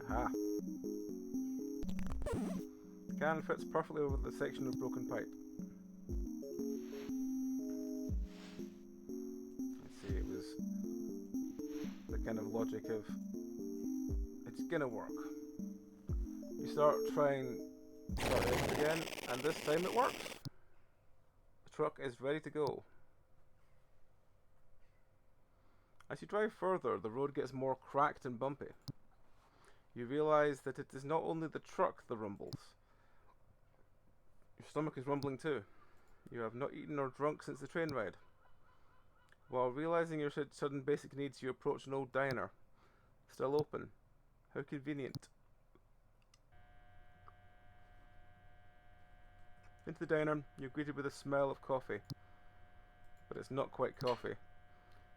A: Aha. The can fits perfectly over the section of broken pipe. Let's see, it was the kind of logic of it's gonna work. You start trying to start it again, and this time it works. The truck is ready to go. As you drive further, the road gets more cracked and bumpy. You realise that it is not only the truck that rumbles. Your stomach is rumbling too. You have not eaten or drunk since the train ride. While realising your sudden basic needs, you approach an old diner. Still open. How convenient. Into the diner, you're greeted with a smell of coffee. But it's not quite coffee.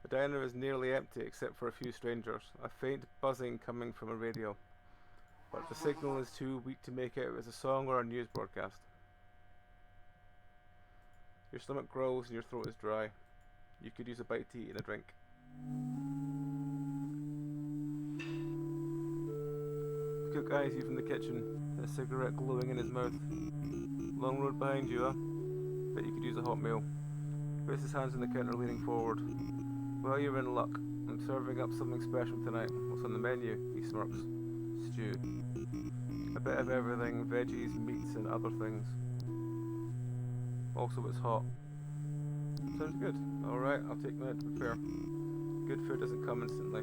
A: The diner is nearly empty except for a few strangers, a faint buzzing coming from a radio. But the signal is too weak to make out as a song or a news broadcast. Your stomach growls and your throat is dry. You could use a bite to eat and a drink. The cook eyes you from the kitchen, a cigarette glowing in his mouth. Long road behind you, huh? Bet you could use a hot meal. He puts his hands on the counter leaning forward. Well, you're in luck. I'm serving up something special tonight. What's on the menu? He smirks. Stew. A bit of everything, veggies, meats and other things. Also it's hot. Sounds good. Alright, I'll take a minute to prepare. Good food doesn't come instantly.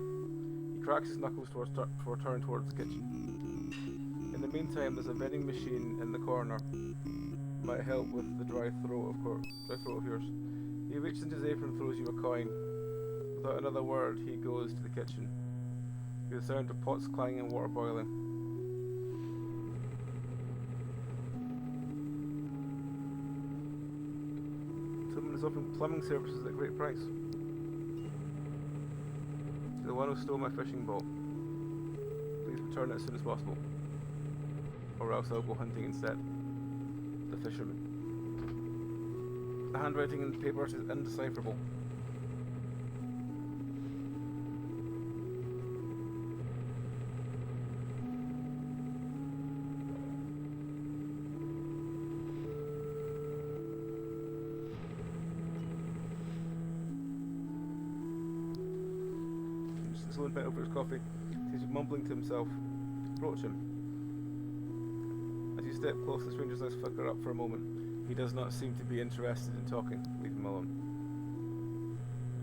A: He cracks his knuckles before turning towards the kitchen. In the meantime, there's a vending machine in the corner. Might help with the dry throat of yours. He reaches into his apron and throws you a coin. Without another word, he goes to the kitchen. You hear the sound of pots clanging and water boiling. Someone is offering plumbing services at a great price. To the one who stole my fishing boat. Please return it as soon as possible. Or else I'll go hunting instead. The fisherman. The handwriting in the paper is indecipherable. Sloan bent over his coffee. He's mumbling to himself. Approach him. As you step close, the stranger's eyes flicker up for a moment. He does not seem to be interested in talking. Leave him alone.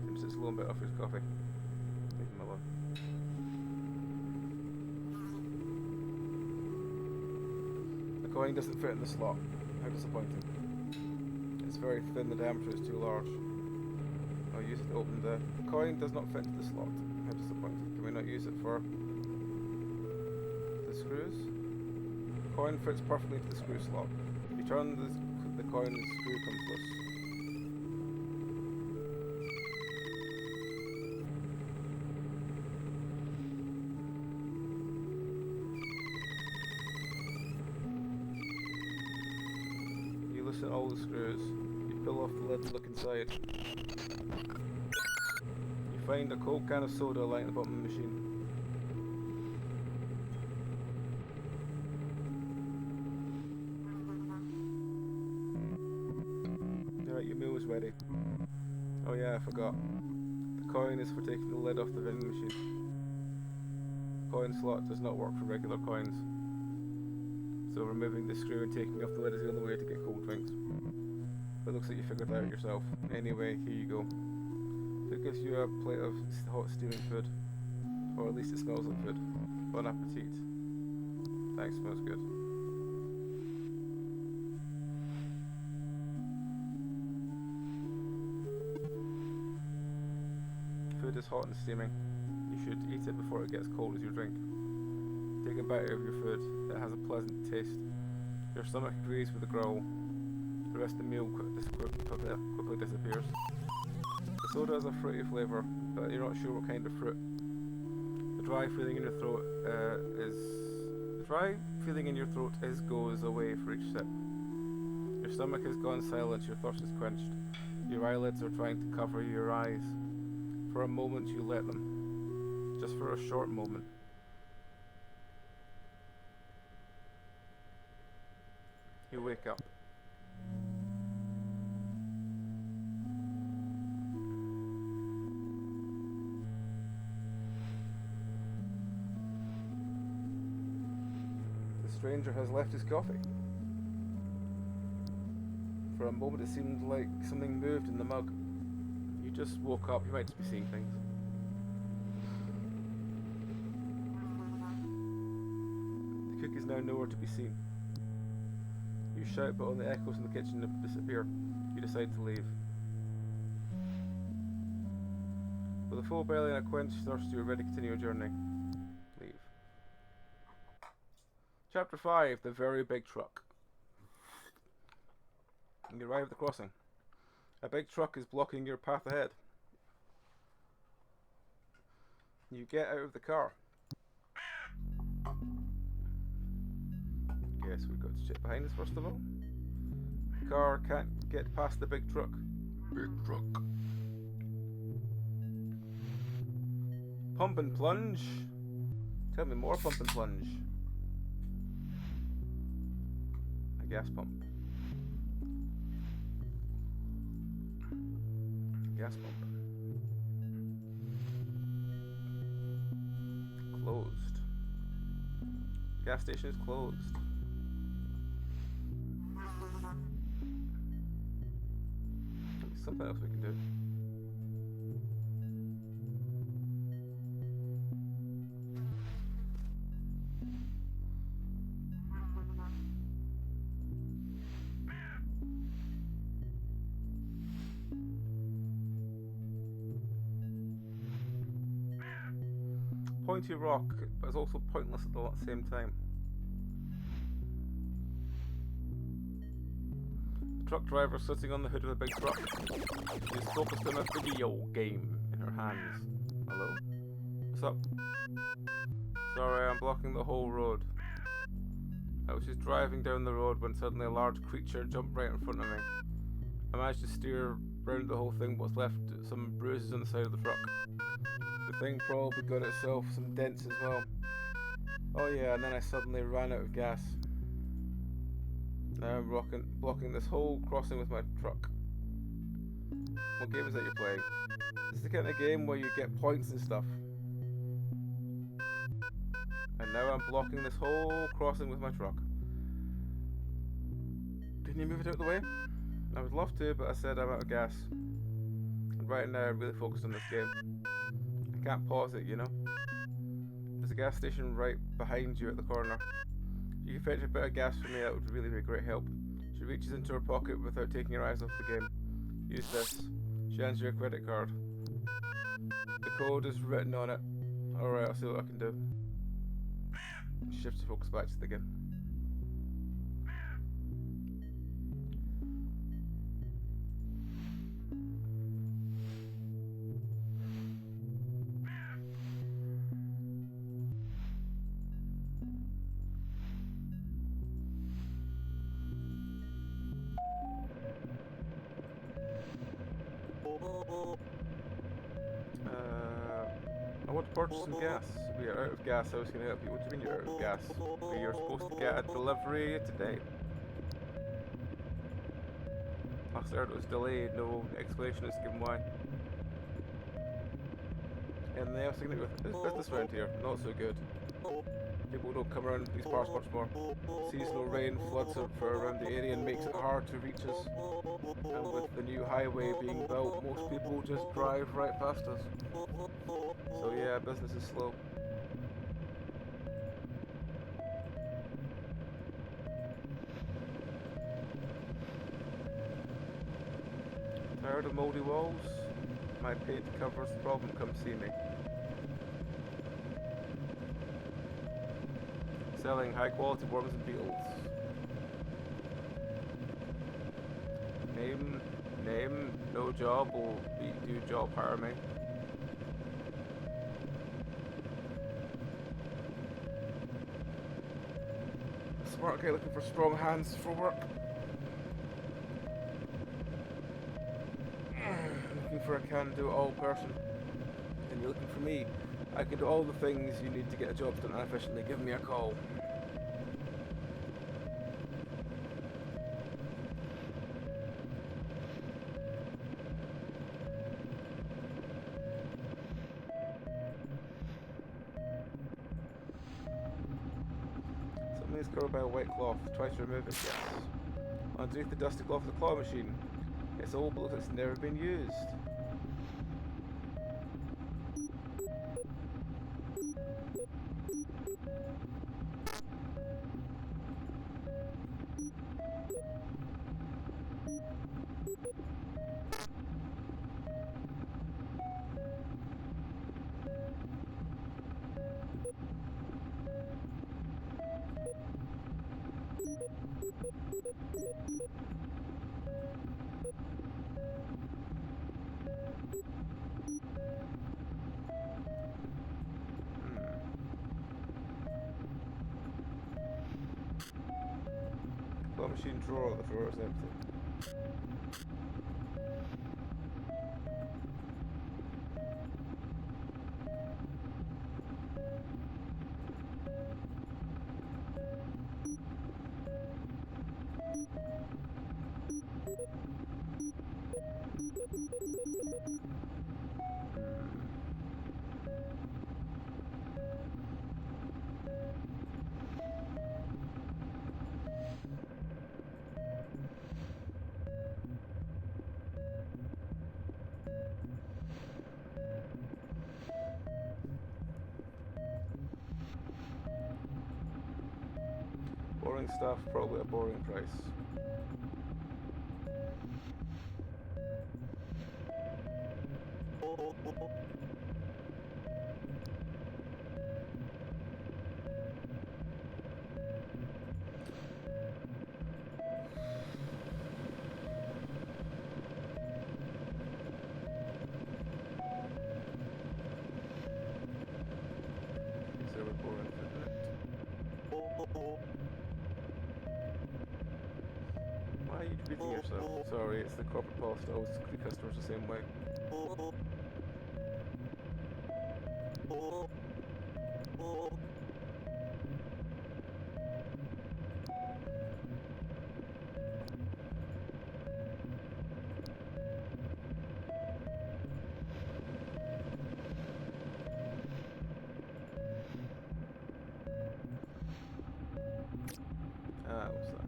A: Tim sits Sloan bent over his coffee. Leave him alone. The coin doesn't fit in the slot. How disappointing. It's very thin, the diameter is too large. I'll use it to open the coin does not fit into the slot. How disappointing. Can we not use it for the screws? The coin fits perfectly into the screw slot. If you turn the coin, the screw comes loose. You loosen all the screws. You pull off the lid and look inside. You find a cold can of soda lying at the bottom of the machine. Alright, your meal is ready. Oh yeah, I forgot. The coin is for taking the lid off the vending machine. The coin slot does not work for regular coins. So removing the screw and taking off the lid is the only way to get cold drinks. But it looks like you figured that out yourself. Anyway, here you go. It gives you a plate of hot steaming food. Or at least it smells like food. Bon appetit. Thanks, smells good. Food is hot and steaming. You should eat it before it gets cold as your drink. Take a bite of your food. It has a pleasant taste. Your stomach agrees with the growl. The rest of the meal quickly disappears. The soda has a fruity flavour, but you're not sure what kind of fruit. The dry feeling in your throat goes away for each sip. Your stomach has gone silent, your thirst is quenched. Your eyelids are trying to cover your eyes. For a moment you let them. Just for a short moment. You wake up. The stranger has left his coffee. For a moment it seemed like something moved in the mug. You just woke up, you might just be seeing things. The cook is now nowhere to be seen. You shout, but all the echoes in the kitchen disappear. You decide to leave. With a full belly and a quenched thirst, you are ready to continue your journey. Leave. Chapter 5, The Very Big Truck. You arrive at the crossing. A big truck is blocking your path ahead. You get out of the car. Guess we've got to check behind us first of all. The car can't get past the big truck. Big truck. Pump and plunge. Tell me more, pump and plunge. A gas pump. Gas pump. Closed. Gas station is closed. Something else we can do. pointy rock, but it's also pointless at the same time. The truck driver sitting on the hood of a big truck is focused on a video game in her hands. Hello? What's up? Sorry, I'm blocking the whole road. I was just driving down the road when suddenly a large creature jumped right in front of me. I managed to steer round the whole thing, but left some bruises on the side of the truck. The thing probably got itself some dents as well. Oh yeah, and then I suddenly ran out of gas. Now I'm blocking this whole crossing with my truck. What game is that you're playing? This is the kind of game where you get points and stuff. And now I'm blocking this whole crossing with my truck. Can you move it out of the way? I would love to, but I said I'm out of gas. And right now I'm really focused on this game. I can't pause it, you know? There's a gas station right behind you at the corner. If you could fetch a bit of gas for me, that would really be a great help. She reaches into her pocket without taking her eyes off the game. Use this. She hands you a credit card. The code is written on it. Alright, I'll see what I can do. Shift to focus back to the game. I want to purchase some gas. We are out of gas. I was going to help you. What do you mean you're out of gas? We are supposed to get a delivery today. Last I heard it was delayed. No explanation is given why. And they have to with this business around here. Not so good. People don't come around these parts much more. Seasonal rain floods around the area and makes it hard to reach us. And with the new highway being built, most people just drive right past us. So yeah, business is slow. Tired of moldy walls? My paint covers the problem, come see me. Selling high quality worms and beetles. Name, no job, will do job, hire me. Smart guy looking for strong hands for work. Looking for a can-do-all person. And you're looking for me. I can do all the things you need to get a job done efficiently. Give me a call. Something is covered by a white cloth. Try to remove it, yes. Underneath the dusty cloth of the claw machine. It's old, but it's never been used. Claw machine drawer, the drawer is empty. Boring stuff, probably a boring price. Why are you beating yourself? Sorry, it's the corporate policy to always treat customers the same way. What's that?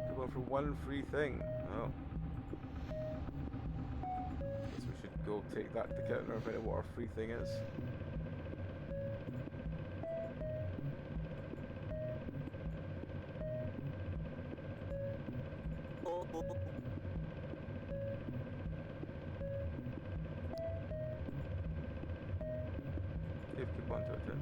A: We're going for one free thing. Oh. Guess we should go take that to the counter and find out what our free thing is. Give coupon to it then.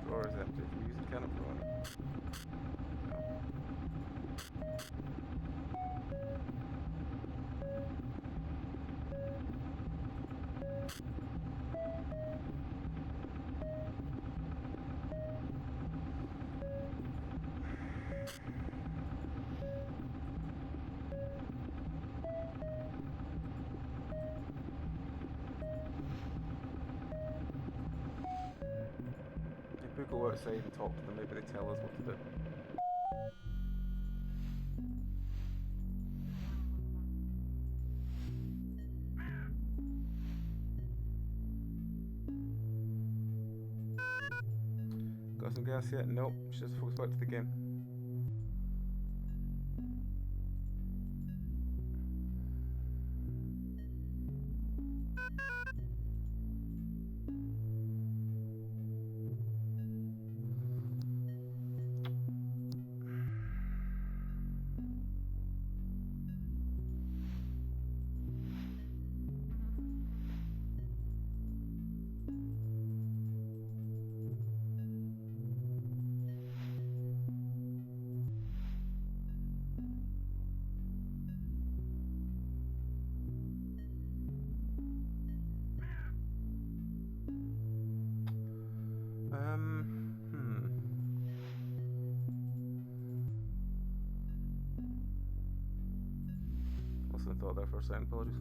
A: Drawer is empty. Can we use the can opener on it? No. If we go outside and talk to them, maybe they tell us what to do. Got some gas yet? Nope. She just focus back to the game. Lost my thought there for a second, apologies.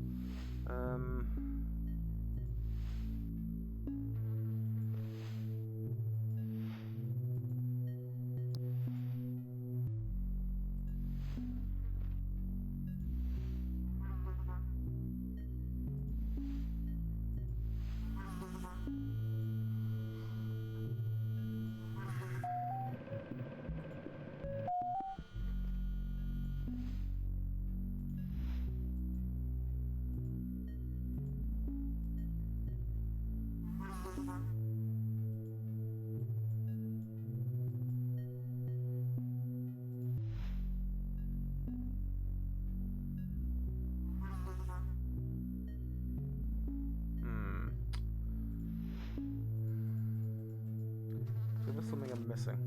A: So there's something I'm missing.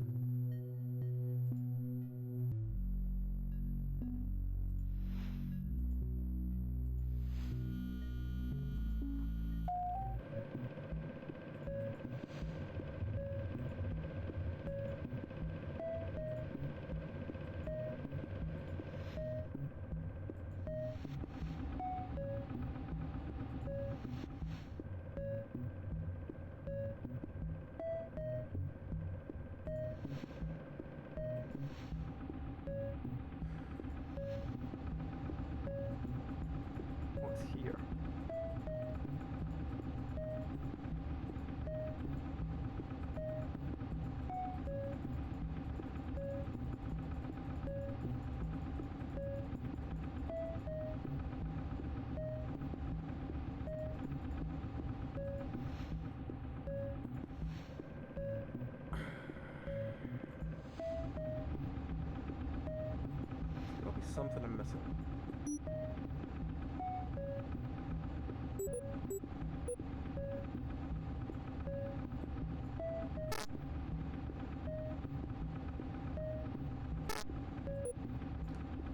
A: something I'm missing.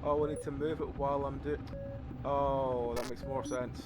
A: Oh, we need to move it while I'm doing... Oh, that makes more sense.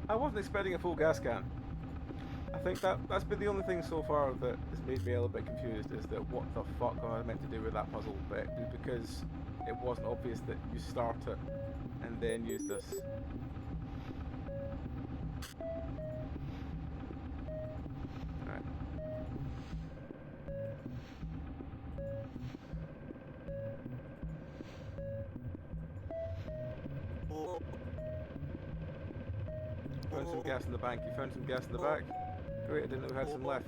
A: I wasn't expecting a full gas can. I think that's been the only thing so far that has made me a little bit confused, is that what the fuck am I meant to do with that puzzle bit, because it wasn't obvious that you start it and then use this. Alright. Found some gas in the bank. You found some gas in the back? Great, I didn't know we had some left.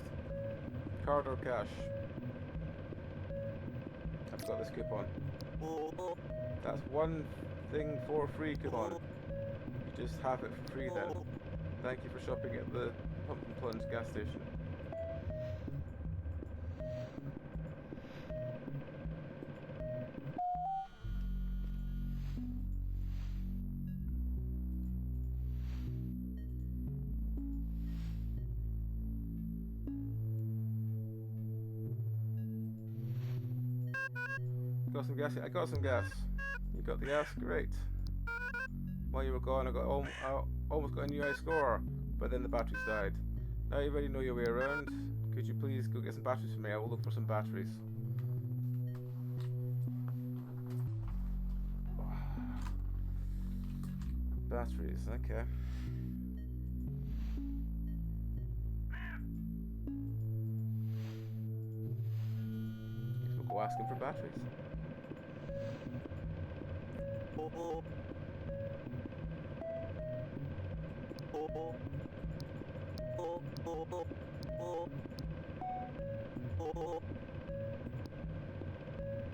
A: Card or cash? I've got this coupon. That's one thing for free coupon. You just have it for free then. Thank you for shopping at the Pump and Plunge gas station. Got some gas? I got some gas. You got the gas? Great. While you were gone, I almost got a new high score, but then the batteries died. Now you already know your way around. Could you please go get some batteries for me? I will look for some batteries. Batteries, okay. Guess we'll go asking for batteries.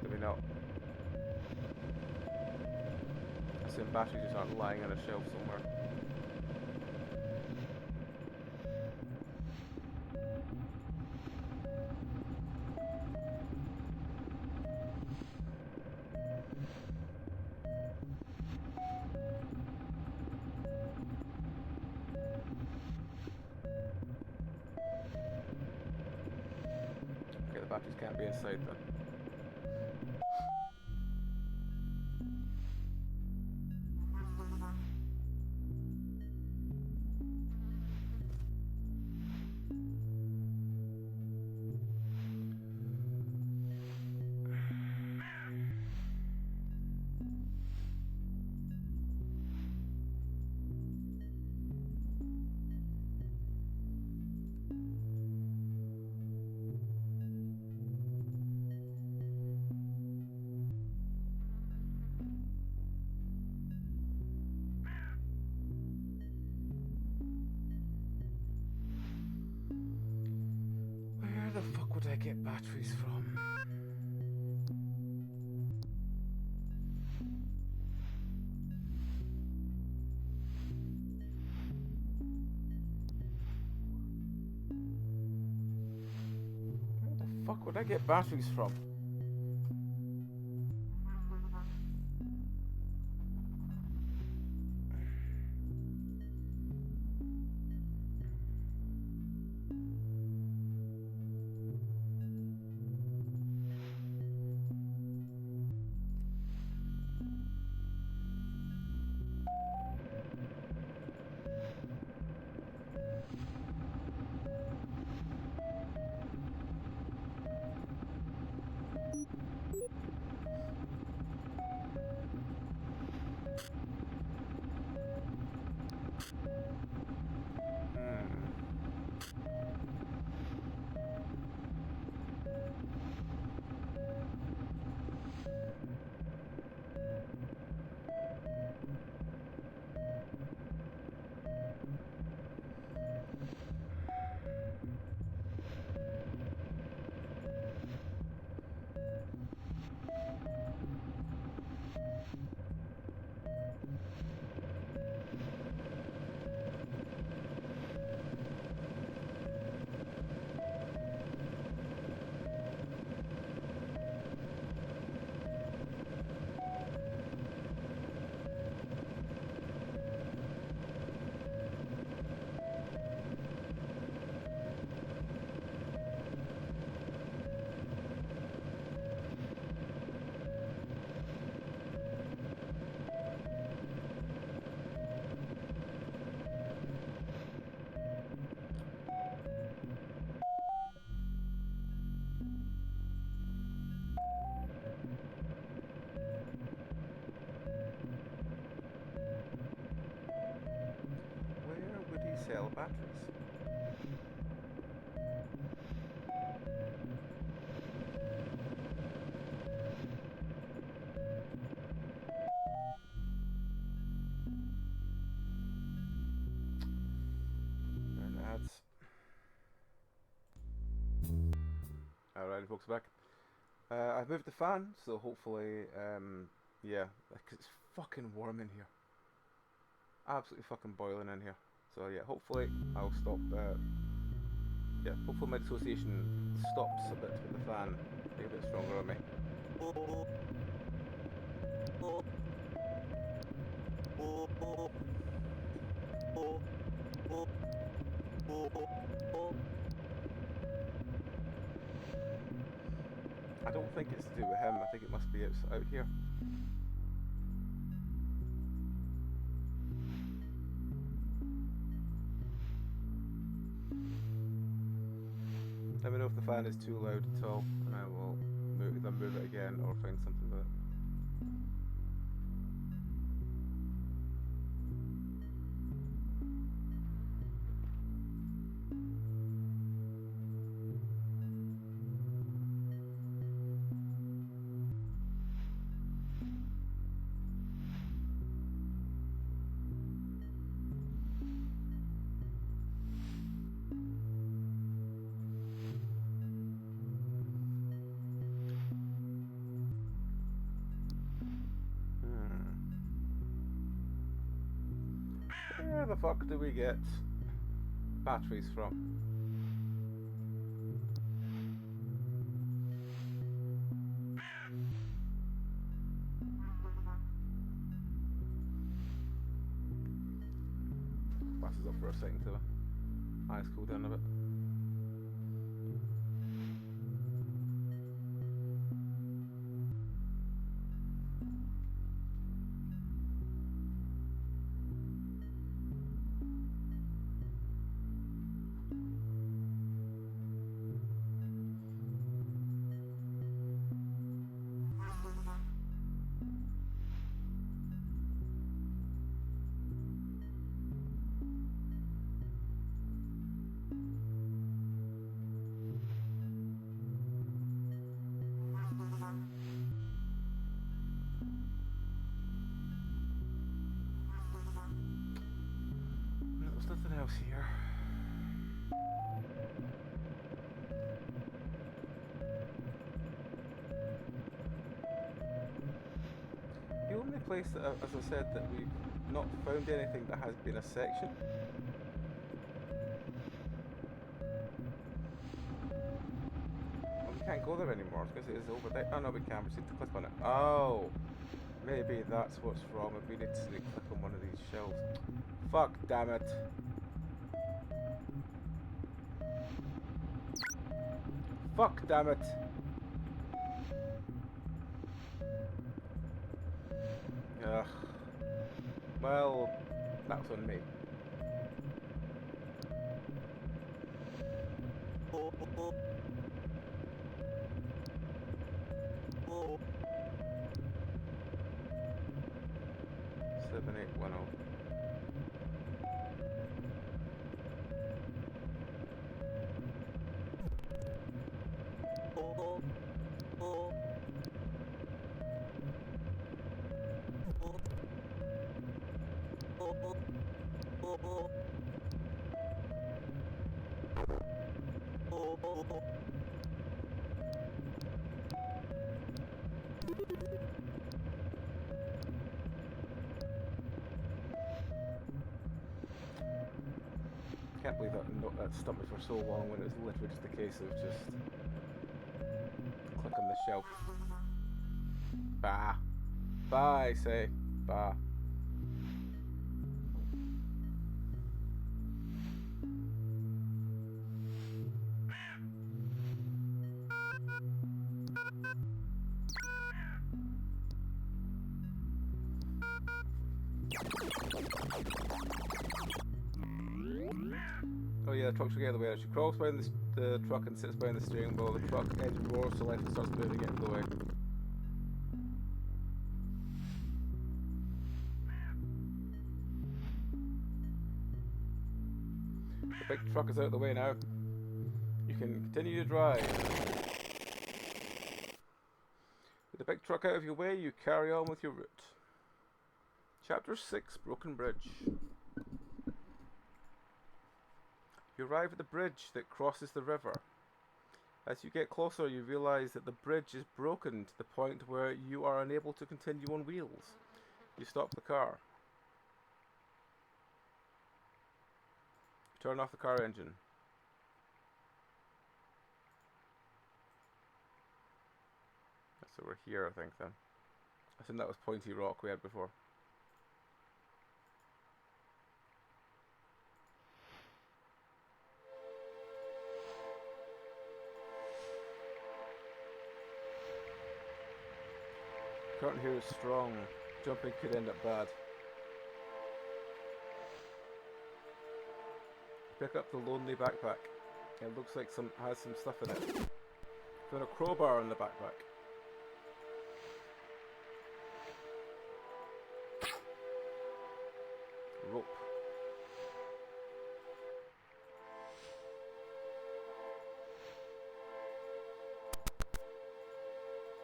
A: Do we not? I assume batteries just aren't lying on a shelf somewhere. Okay, the batteries can't be inside then. Where the fuck would I get batteries from? Where the fuck would I get batteries from? sell batteries. And ads. Alright, folks, back. I've moved the fan, so hopefully, yeah, because it's fucking warm in here. Absolutely fucking boiling in here. So yeah, hopefully I'll stop, yeah, hopefully my dissociation stops a bit with the fan being a bit stronger on me. I don't think it's to do with him, I think it must be out here. Let me know if the fan is too loud at all, and I will either move it again or find something with it. Where the fuck do we get batteries from? Glasses up for a second to eyes cool down a bit. No, there's nothing else here. The only place that, as I said, that we've not found anything that has been a section. Well, we can't go there anymore because it is over there. Oh no, we can. We just need to click on it. Oh, maybe that's what's wrong. We need to click on one of these shelves. Fuck, damn it. Fuck, damn it. Ugh. Well, that's on me. Seven, 8, 1, 0. Can't believe that stuck me for so long when it was literally just a case of just click on the shelf. Bah. Bah, I say. Bah. Oh yeah, the truck's going the other way. She crawls behind the truck and sits behind the steering wheel. The truck engine roars to life and starts moving it in the way. The big truck is out of the way now. You can continue to drive. With the big truck out of your way, you carry on with your route. Chapter 6, Broken Bridge. You arrive at the bridge that crosses the river. As you get closer, you realize that the bridge is broken to the point where you are unable to continue on wheels. You stop the car. Turn off the car engine. So we're here, I think, then. I think that was Pointy Rock we had before. Current here is strong. Jumping could end up bad. Pick up the lonely backpack. It looks like has some stuff in it. Found a crowbar in the backpack. Rope.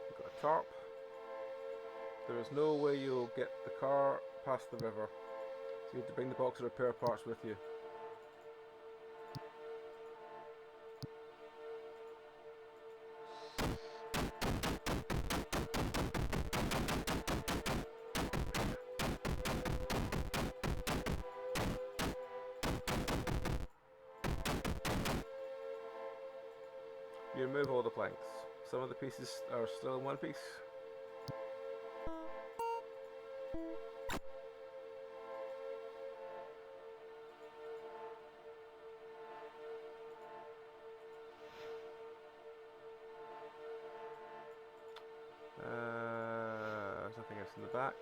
A: We've got a tarp. There is no way you'll get the car past the river, so you have to bring the box of repair parts with you. You remove all the planks. Some of the pieces are still in one piece. There's nothing else in the back.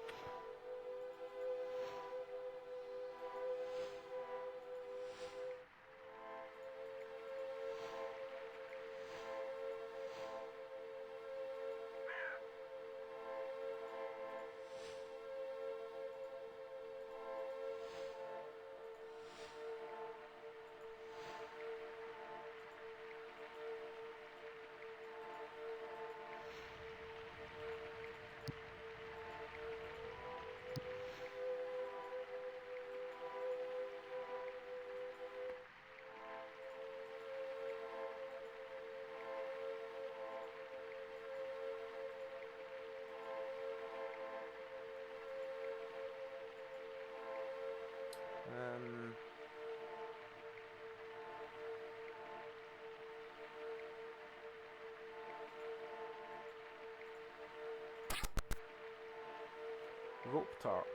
A: Rope tarp.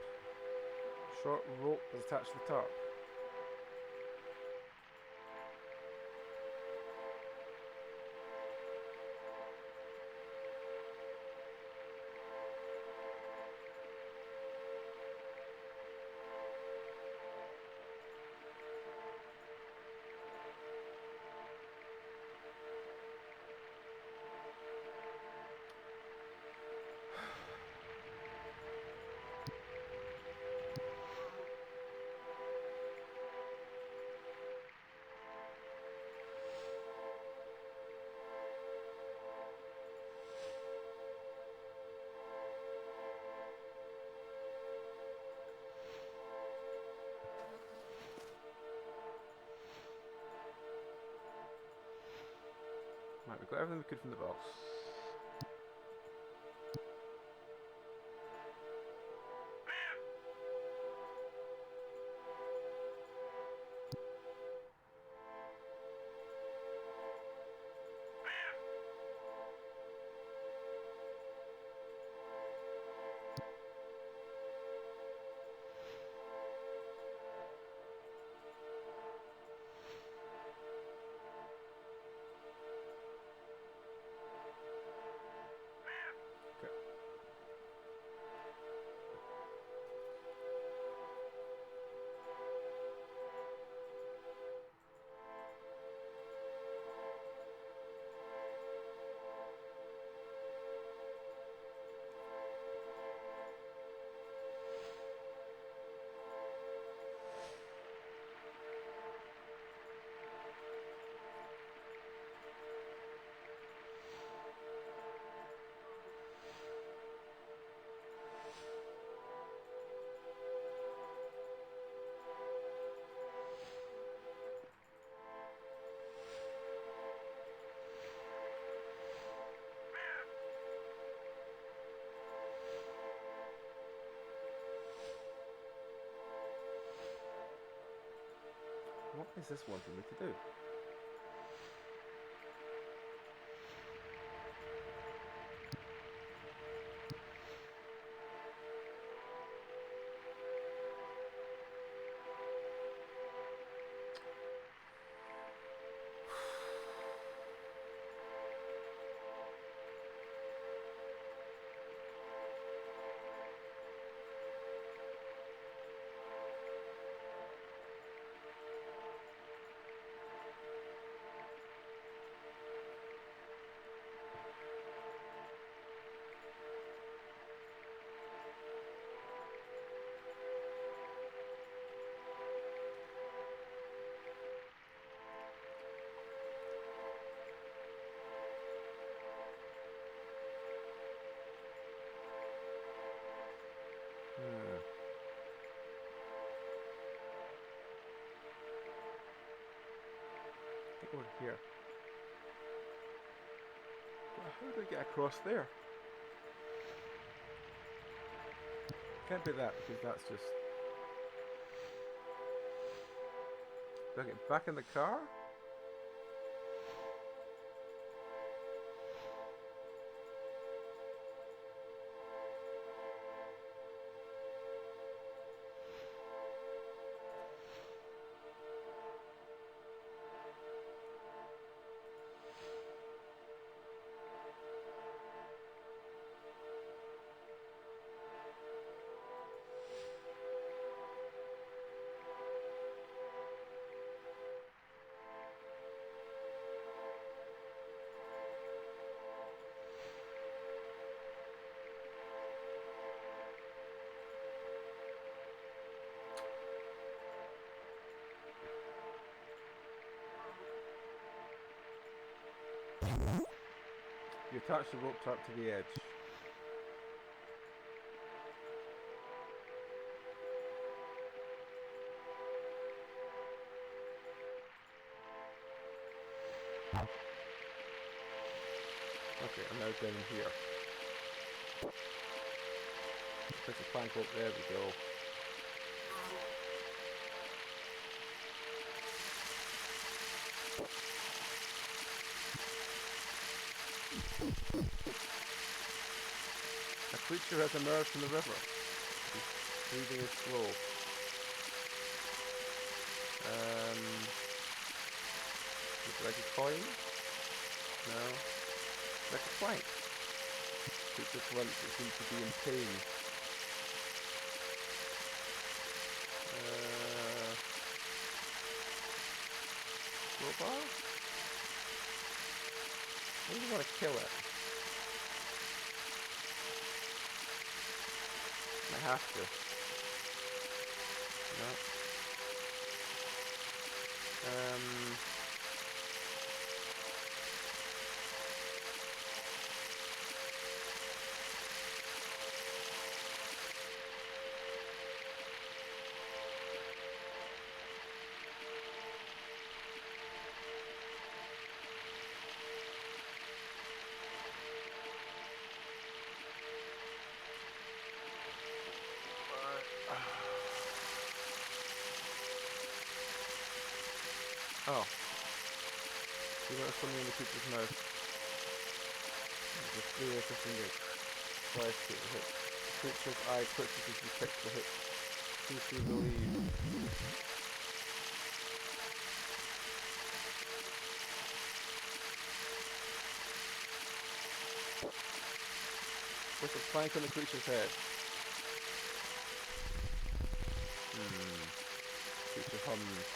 A: Short rope is attached to the tarp. Right, we've got everything we could from the box. is this wanting me to do? I think we're here. Well, how do I get across there? Can't be that, because that's just... Do I get back in the car? You attach the rope trap to the edge. Okay, I'm now down here. Put the plank up, there we go. A creature has emerged from the river. Its breathing is slow. Is it like a coin? No. Like a plank. Creature grunts that seems to be in pain. Crowbar? I really want to kill it. I have to. No. Oh. You got something in the creature's mouth. Just do everything that tries to hit. The creature's eye twitches as you kick the hit. Seems to believe. There's a plank on the creature's head. Creature hums.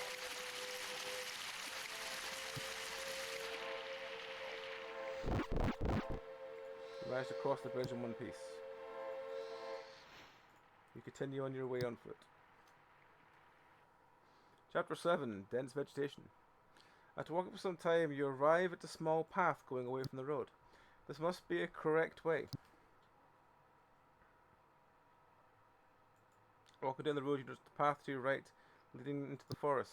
A: You managed to cross the bridge in one piece. You continue on your way on foot. Chapter 7, Dense Vegetation. After walking for some time, you arrive at a small path going away from the road. This must be a correct way. Walking down the road, you notice the path to your right, leading into the forest.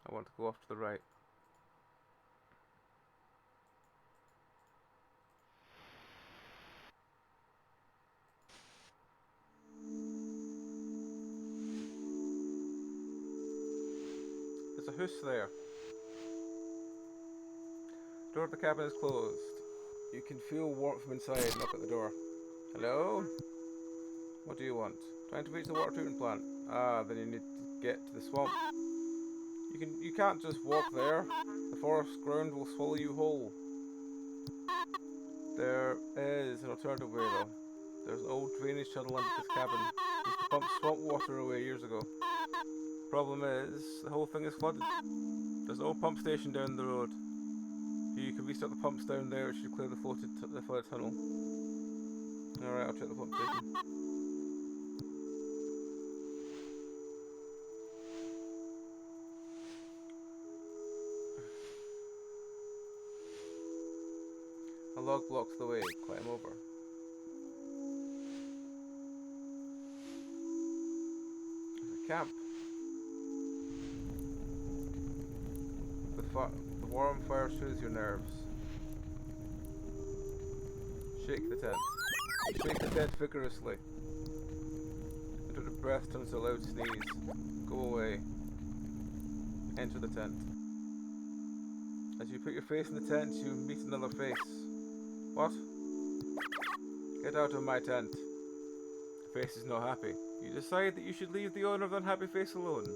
A: I want to go off to the right. a house there. Door of the cabin is closed. You can feel warmth from inside. Knock at the door. Hello? What do you want? Trying to reach the water treatment plant. Ah, then you need to get to the swamp. You can't just walk there. The forest ground will swallow you whole. There is an alternative way though. There's an old drainage tunnel under this cabin. Used to pump swamp water away years ago. Problem is, the whole thing is flooded. There's an old pump station down the road. If you can restart the pumps down there, it should clear the flooded tunnel. Alright, I'll check the pump station. A log blocks the way. Climb over. There's a camp. The warm fire soothes your nerves. Shake the tent. Shake the tent vigorously until the breath turns to a loud sneeze. Go away. Enter the tent. As you put your face in the tent, you meet another face. What? Get out of my tent. The face is not happy. You decide that you should leave the owner of the unhappy face alone.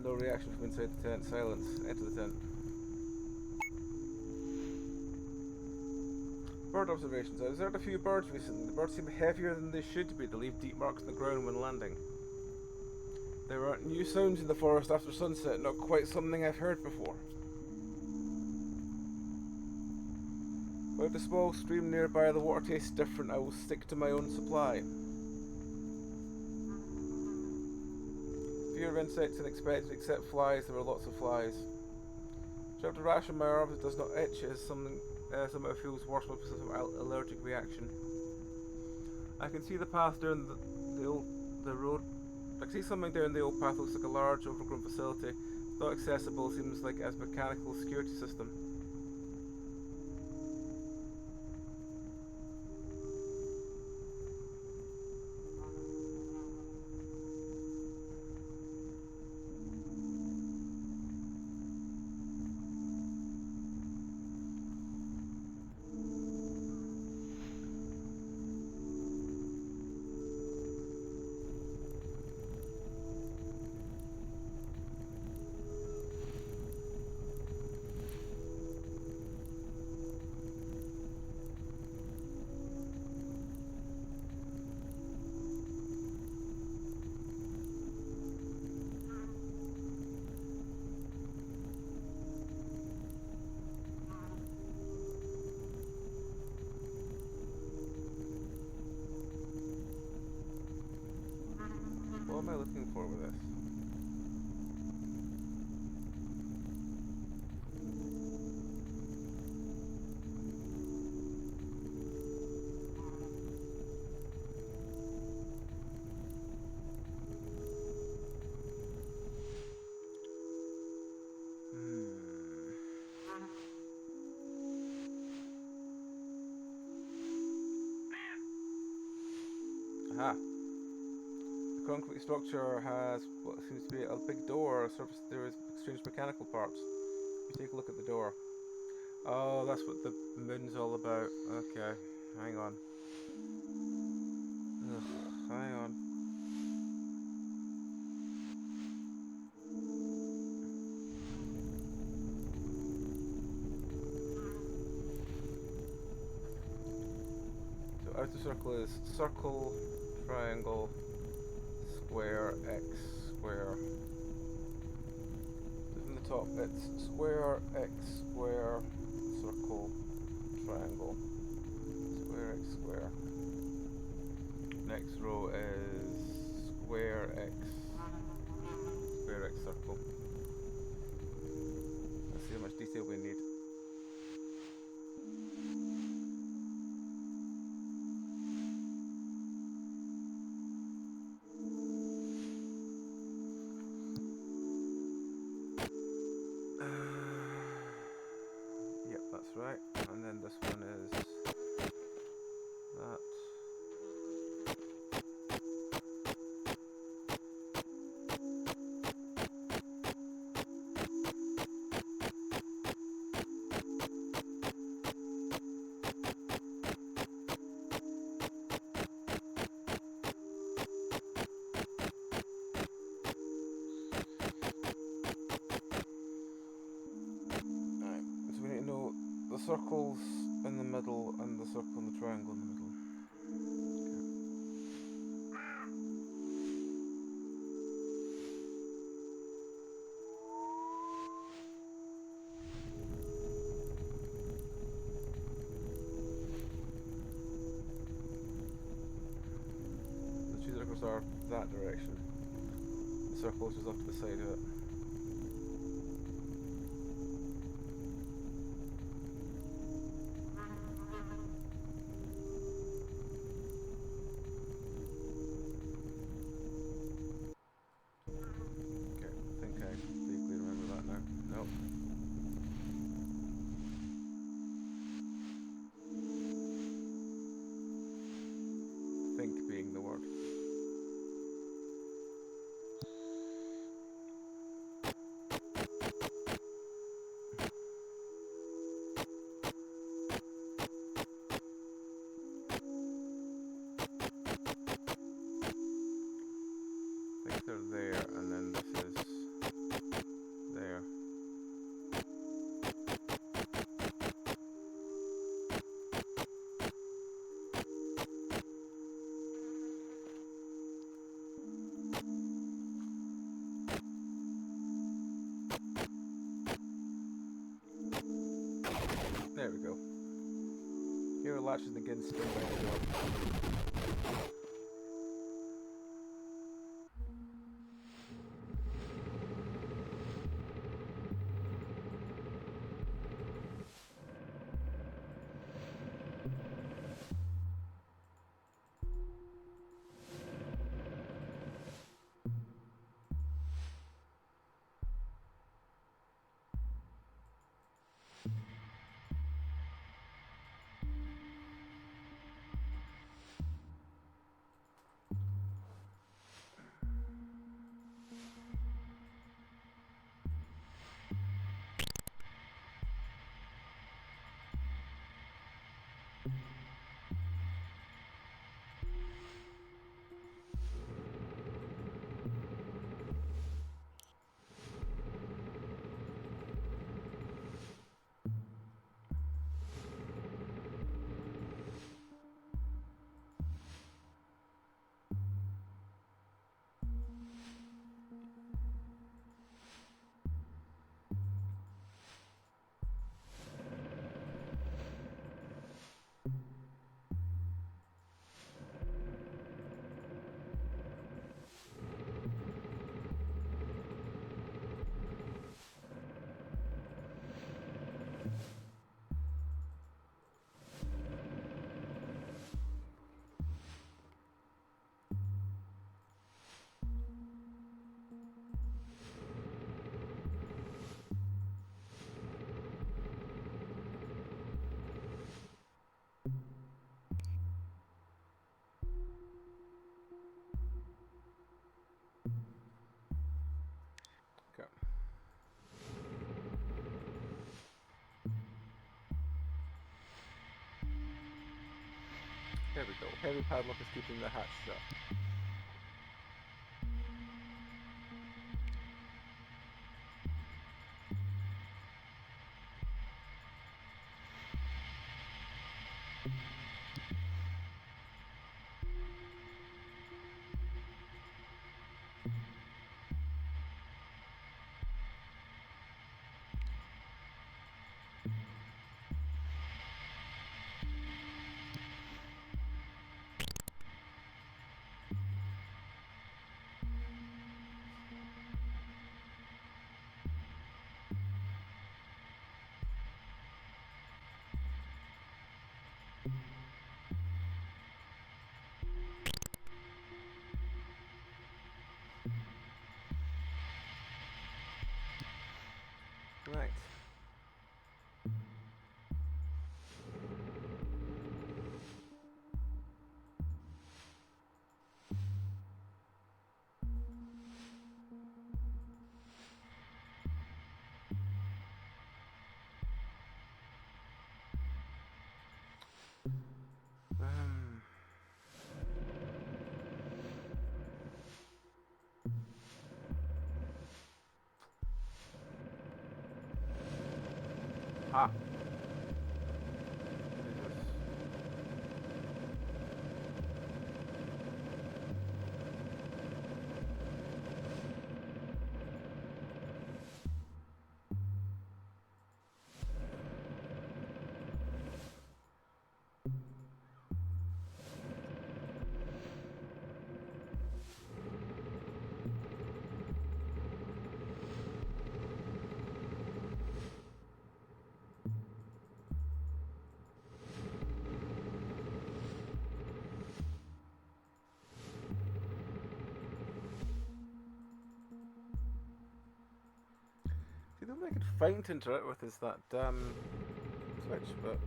A: No reaction from inside the tent. Silence. Enter the tent. Bird observations. I observed a few birds recently. The birds seem heavier than they should be to leave deep marks in the ground when landing. There are new sounds in the forest after sunset, not quite something I've heard before. Without the small stream nearby, the water tastes different. I will stick to my own supply. Fewer insects than expected, except flies. There are lots of flies. I have a rash on my arms. It does not itch. It is something. Somehow feels worse with some allergic reaction. I can see the path down the road. I can see something down the old path. Looks like a large, overgrown facility. It's not accessible. Seems like a mechanical security system. What am I looking for with this? Aha. The concrete structure has what seems to be a big door. Surface there is strange mechanical parts. You take a look at the door. Oh, that's what the moon's all about. Okay, hang on. Ugh, hang on. So outer circle is circle, triangle, square, X, square. So from the top it's square, X, square, circle, triangle, square, X, square. Next row is square, X, circle. Let's see how much detail we need. Yep, that's right. And then this one is that. circles in the middle and the circle and the triangle in the middle. The two circles are that direction. The circle is just off to the side of it. Being the word. I think they're there, and then this is there. There we go. Here latches against the door. Okay. There we go. Heavy padlock is keeping the hatch shut. Right. Ah. could find to interact with is that switch, but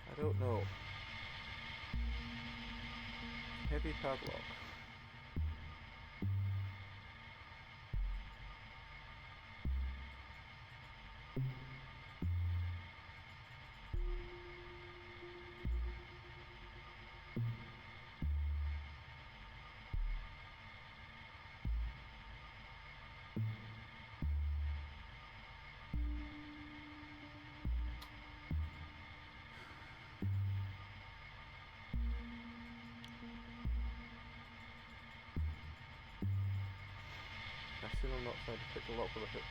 A: I don't know. Heavy padlock. I assume I'm not trying to pick the lock with a hook.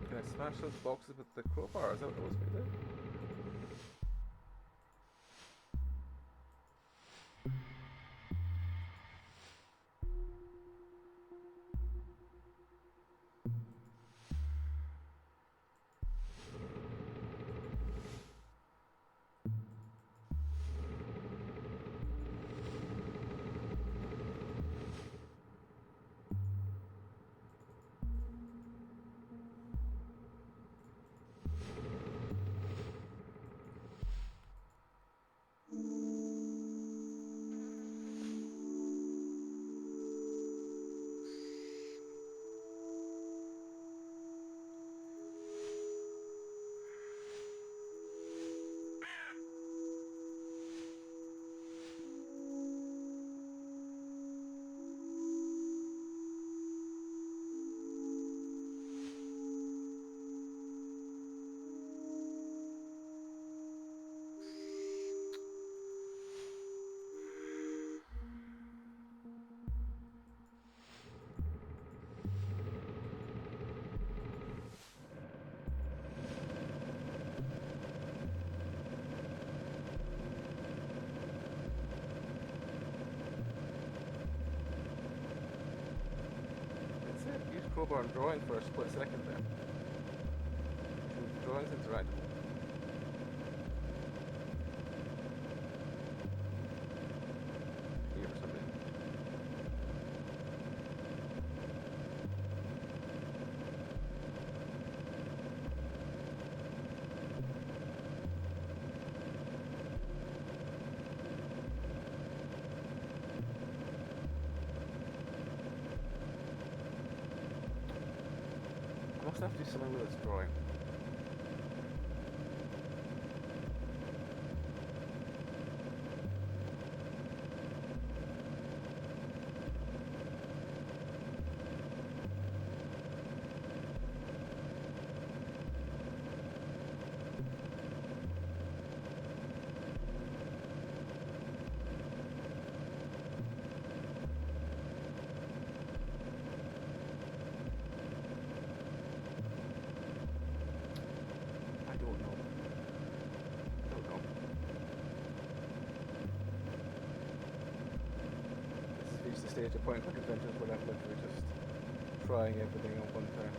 A: Can I smash those boxes with the crowbar? Is that what it wants me to do? Use crowbar and drawing for a split second there. The drawing's interactable. Here for some reason. I must have to do something with this drawing. stage of point and click adventures where I'm literally just trying everything on one turn.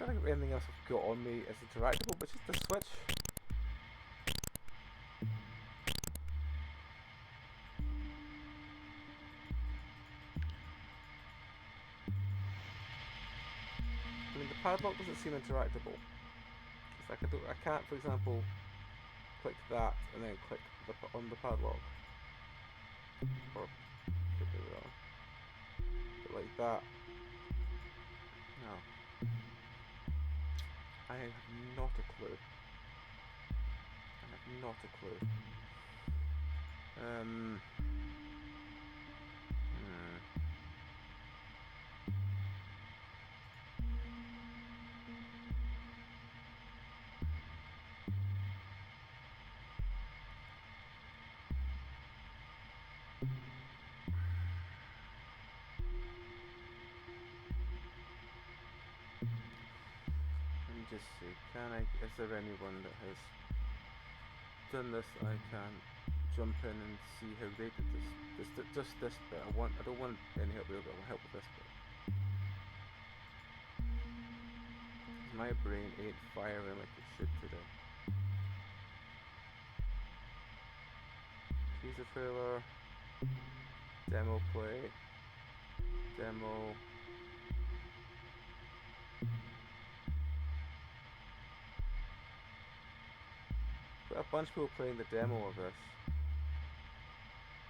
A: I'm trying to think of anything else I've got on me as interactable, which is the switch. I mean, the padlock doesn't seem interactable. It's like I can't, for example, click that and then click on the padlock. Or could be wrong. But like that. No. I have not a clue. I have not a clue. Let me just see. Is there anyone that has done this? I can jump in and see how they did this. Just this bit. I don't want any help with it. I want help with this bit. My brain ain't firing like it should today. Teaser trailer. Demo play. Demo. Got a bunch of people playing the demo of this.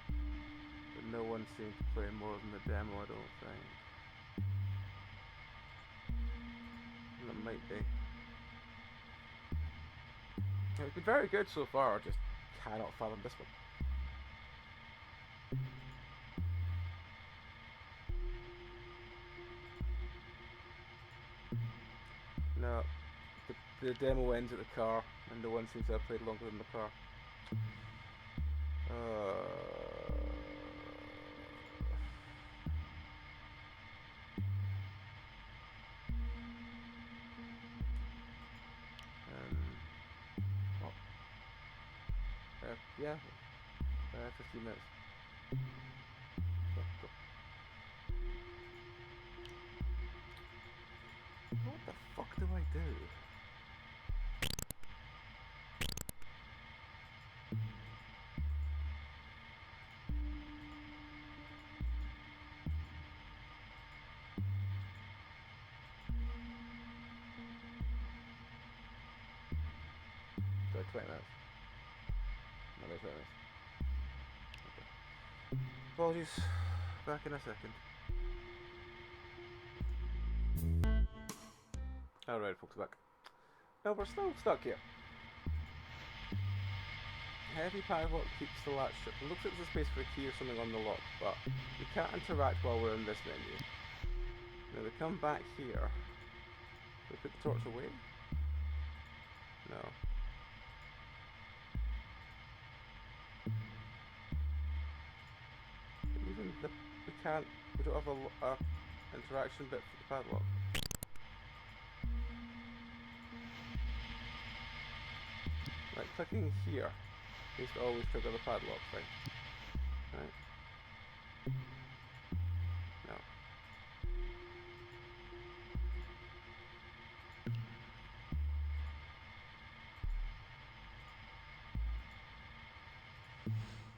A: But no one seems to play more than the demo, I don't think. And it might be. It's been very good so far, I just cannot fathom this one. No, the demo ends at the car, and no one seems to have played longer than the car. Yeah, 15 minutes. Go. What the fuck do I do? So 20 minutes. Another 20 minutes. Okay. Apologies. Back in a second. Alright, folks, back. Now we're still stuck here. Heavy padlock keeps the latch shut. It looks like there's a space for a key or something on the lock, but we can't interact while we're in this menu. Now we come back here. We put the torch away? No. Even the, we don't have a interaction bit for the padlock. Like clicking here needs to always trigger the padlock thing. Right? No.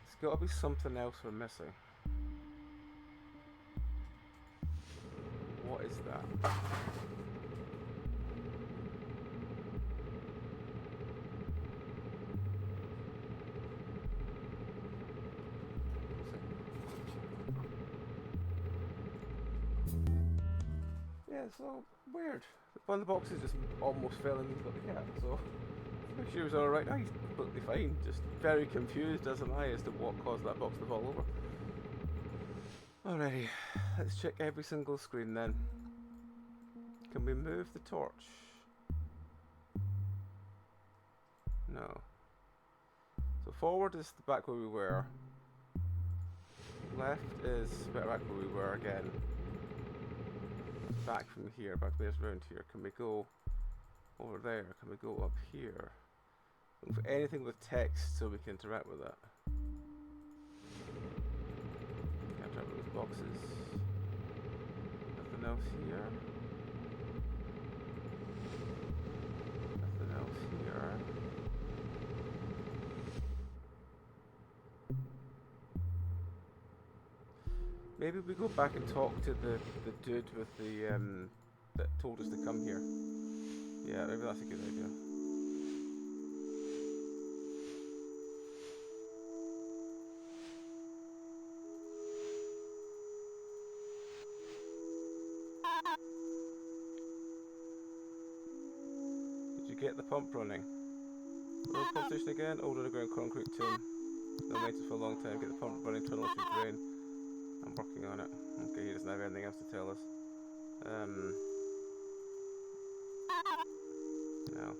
A: There's got to be something else we're missing. What is that? Yeah, so weird. One of the boxes just almost fell and he's got the cat, so make sure he was alright. No, he's completely fine. Just very confused as am I as to what caused that box to fall over. Alrighty, let's check every single screen then. Can we move the torch? No. So forward is the back where we were. Left is back where we were again. Back from here, back there's around here. Can we go over there? Can we go up here? Look for anything with text so we can interact with that. Can't interact with those boxes. Nothing else here. Nothing else here. Maybe we go back and talk to the dude with the that told us to come here. Yeah, maybe that's a good idea. Did you get the pump running? Old pump station again? Old underground concrete tomb. No maintenance for a long time. Get the pump running, turn off your drain. I'm working on it. Okay, he doesn't have anything else to tell us. No.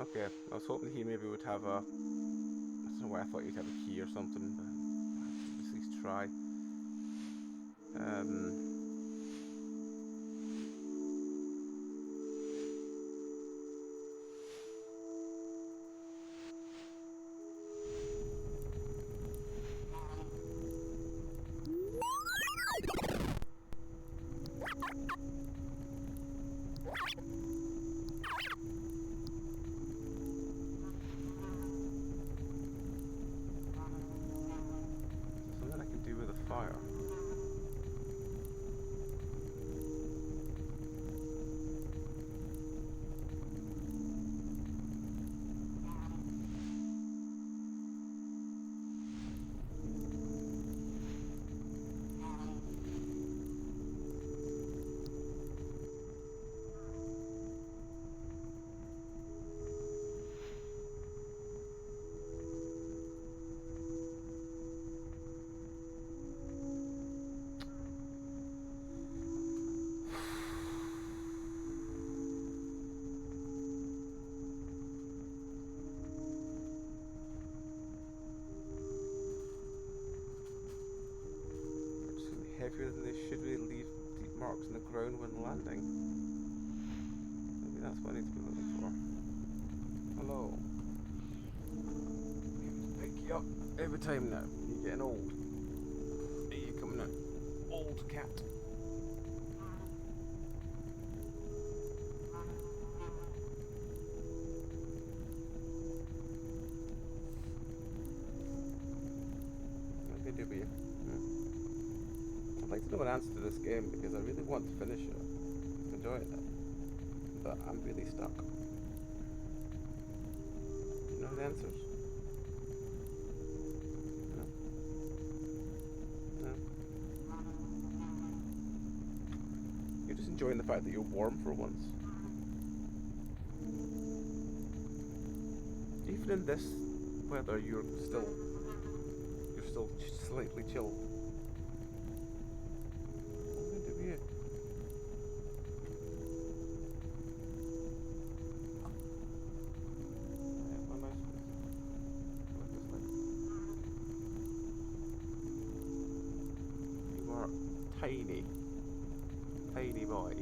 A: Okay, I was hoping he maybe would have a... I don't know why I thought he'd have a key or something, but at least try. Something I can do with a fire. Heavier than they should really leave deep marks in the ground when landing. Maybe that's what I need to be looking for. Hello. Pick you up every time now. You're getting old. Are you coming out? Old cat. What can I do for you? I'd like to know an answer to this game because I really want to finish it. I'm enjoying it. But I'm really stuck. You know the answers? No? No? You're just enjoying the fact that you're warm for once. Even in this weather, you're still slightly chilled. tiny, tiny boy.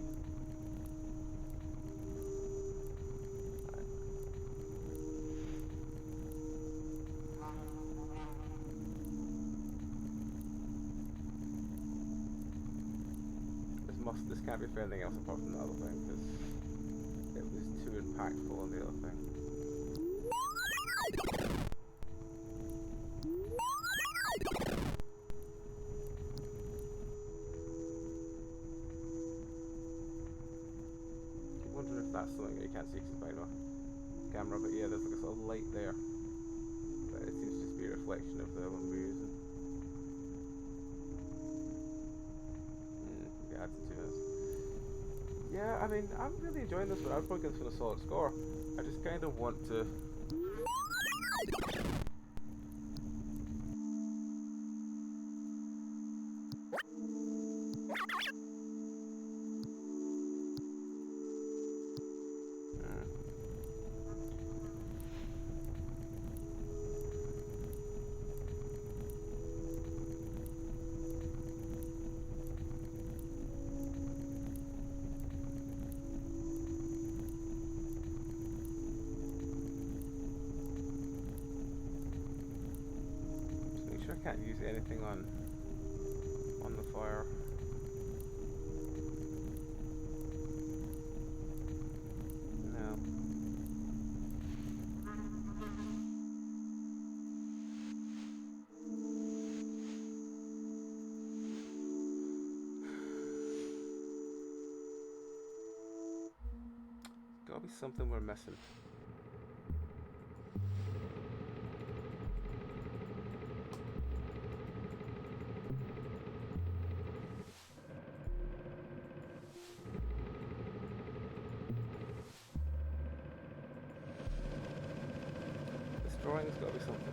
A: This can't be for anything else apart from the other thing, because it was too impactful on the other thing. I'm wondering if that's something you can't see because it's behind my camera, but yeah, there's like a sort of light there. But it seems to just be a reflection of the one we're using. Yeah, that's 2 minutes. Yeah, I mean, I'm really enjoying this one. I'd probably give this one a solid score. I just kind of want to... I can't use anything on the fire. No. Gotta be something we're missing. Drawing's got to be something.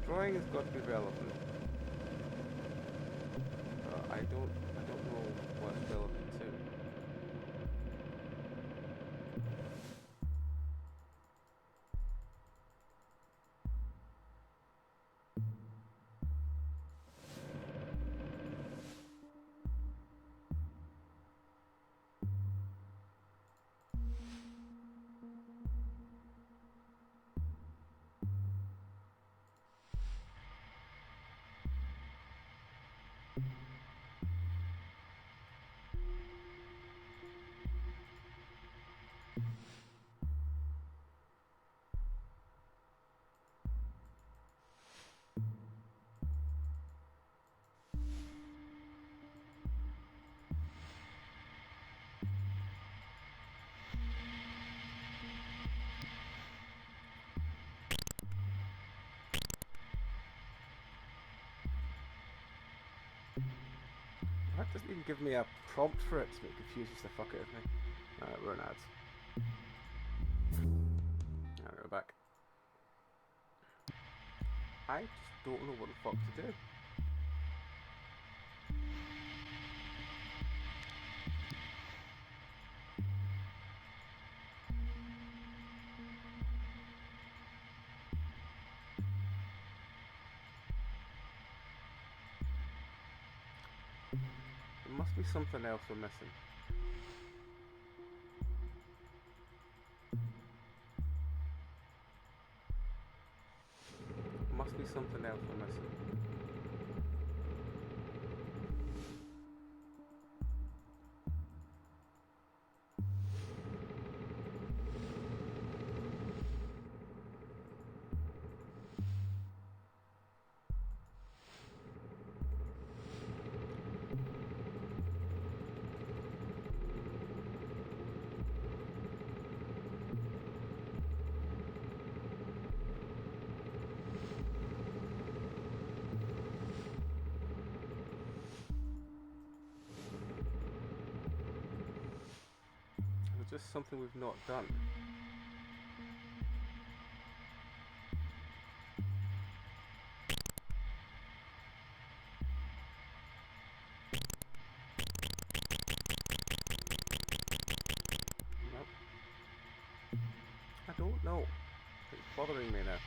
A: Drawing has got to be relevant. I don't know what's relevant to. That doesn't even give me a prompt for it, so it confuses the fuck out of me. We're in ads. I'll go back. I just don't know what the fuck to do. There must be something else we're missing. There must be something else we're missing. this something we've not done? Nope. I don't know. It's bothering me now.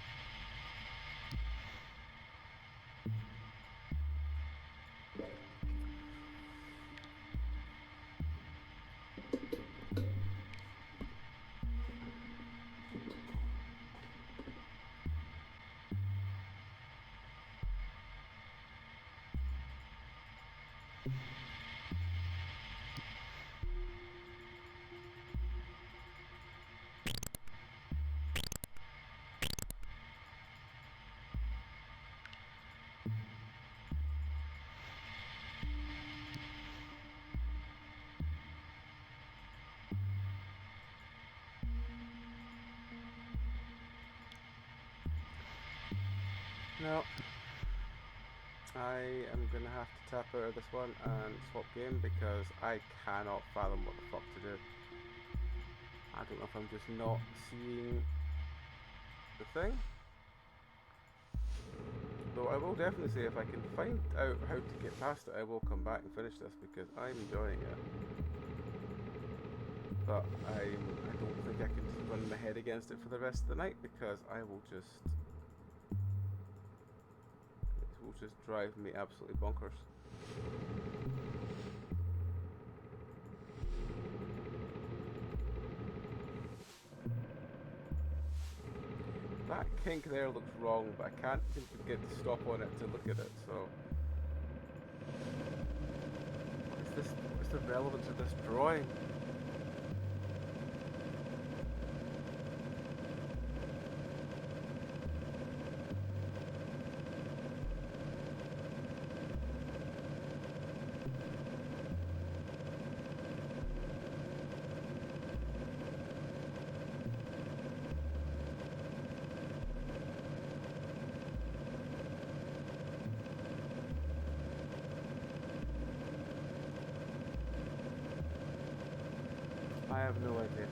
A: No. I am going to have to tap out of this one and swap game because I cannot fathom what the fuck to do. I don't know if I'm just not seeing the thing. Though I will definitely say if I can find out how to get past it, I will come back and finish this because I'm enjoying it. But I don't think I can just run my head against it for the rest of the night because I will just... it will just drive me absolutely bonkers. That kink there looks wrong, but I can't seem to get to stop on it to look at it, so... What's the relevance of this drawing? I have no idea.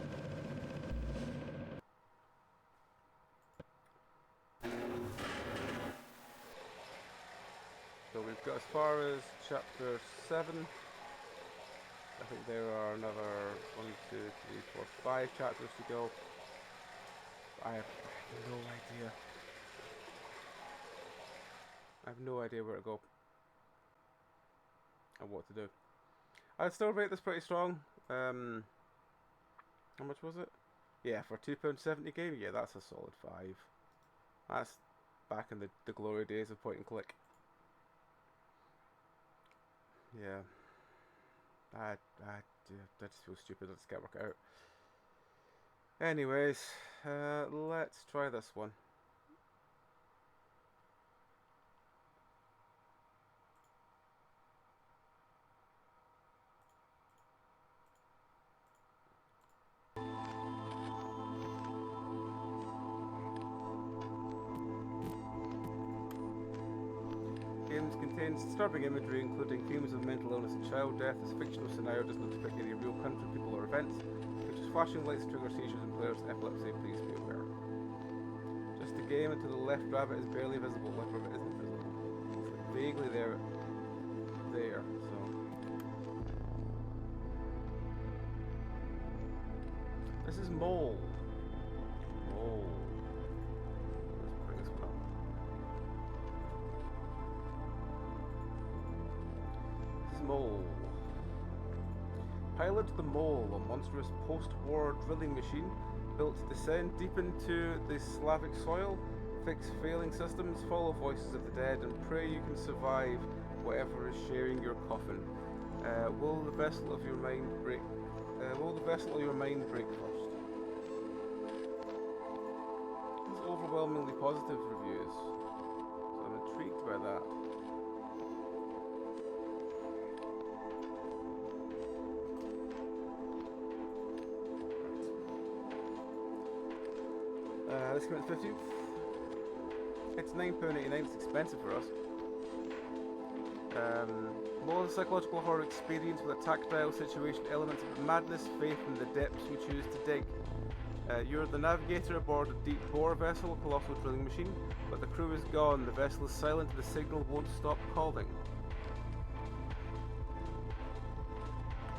A: So we've got as far as chapter 7. I think there are another 1, 2, 3, 4, 5 chapters to go. I have no idea. I have no idea where to go and what to do. I'd still rate this pretty strong. How much was it? Yeah, for £2.70 game, yeah, that's a solid 5. That's back in the glory days of point and click. Yeah. I just feel stupid, I just can't work it out. Anyways, let's try this one. Games contains disturbing imagery, including themes of mental illness and child death. This fictional scenario does not depict any real country, people, or events. Features flashing lights, trigger seizures, and players' epilepsy. Please be aware. Just a game, and to the left, rabbit is barely visible. Left rabbit isn't visible. It's like vaguely there. So. This is mole. Mole. Let's bring this one up. Mole. Pilot the Mole, a monstrous post-war drilling machine built to descend deep into the Slavic soil, fix failing systems, follow voices of the dead, and pray you can survive whatever is sharing your coffin. Will the vessel of your mind break? Will the vessel of your mind break first? There's overwhelmingly positive reviews, so I'm intrigued by that. This came out the 15th. It's £9.89, it's expensive for us. More than psychological horror experience with a tactile situation, elements of madness, faith, and the depths we choose to dig. You're the navigator aboard a deep bore vessel, a colossal drilling machine, but the crew is gone, the vessel is silent, and the signal won't stop calling.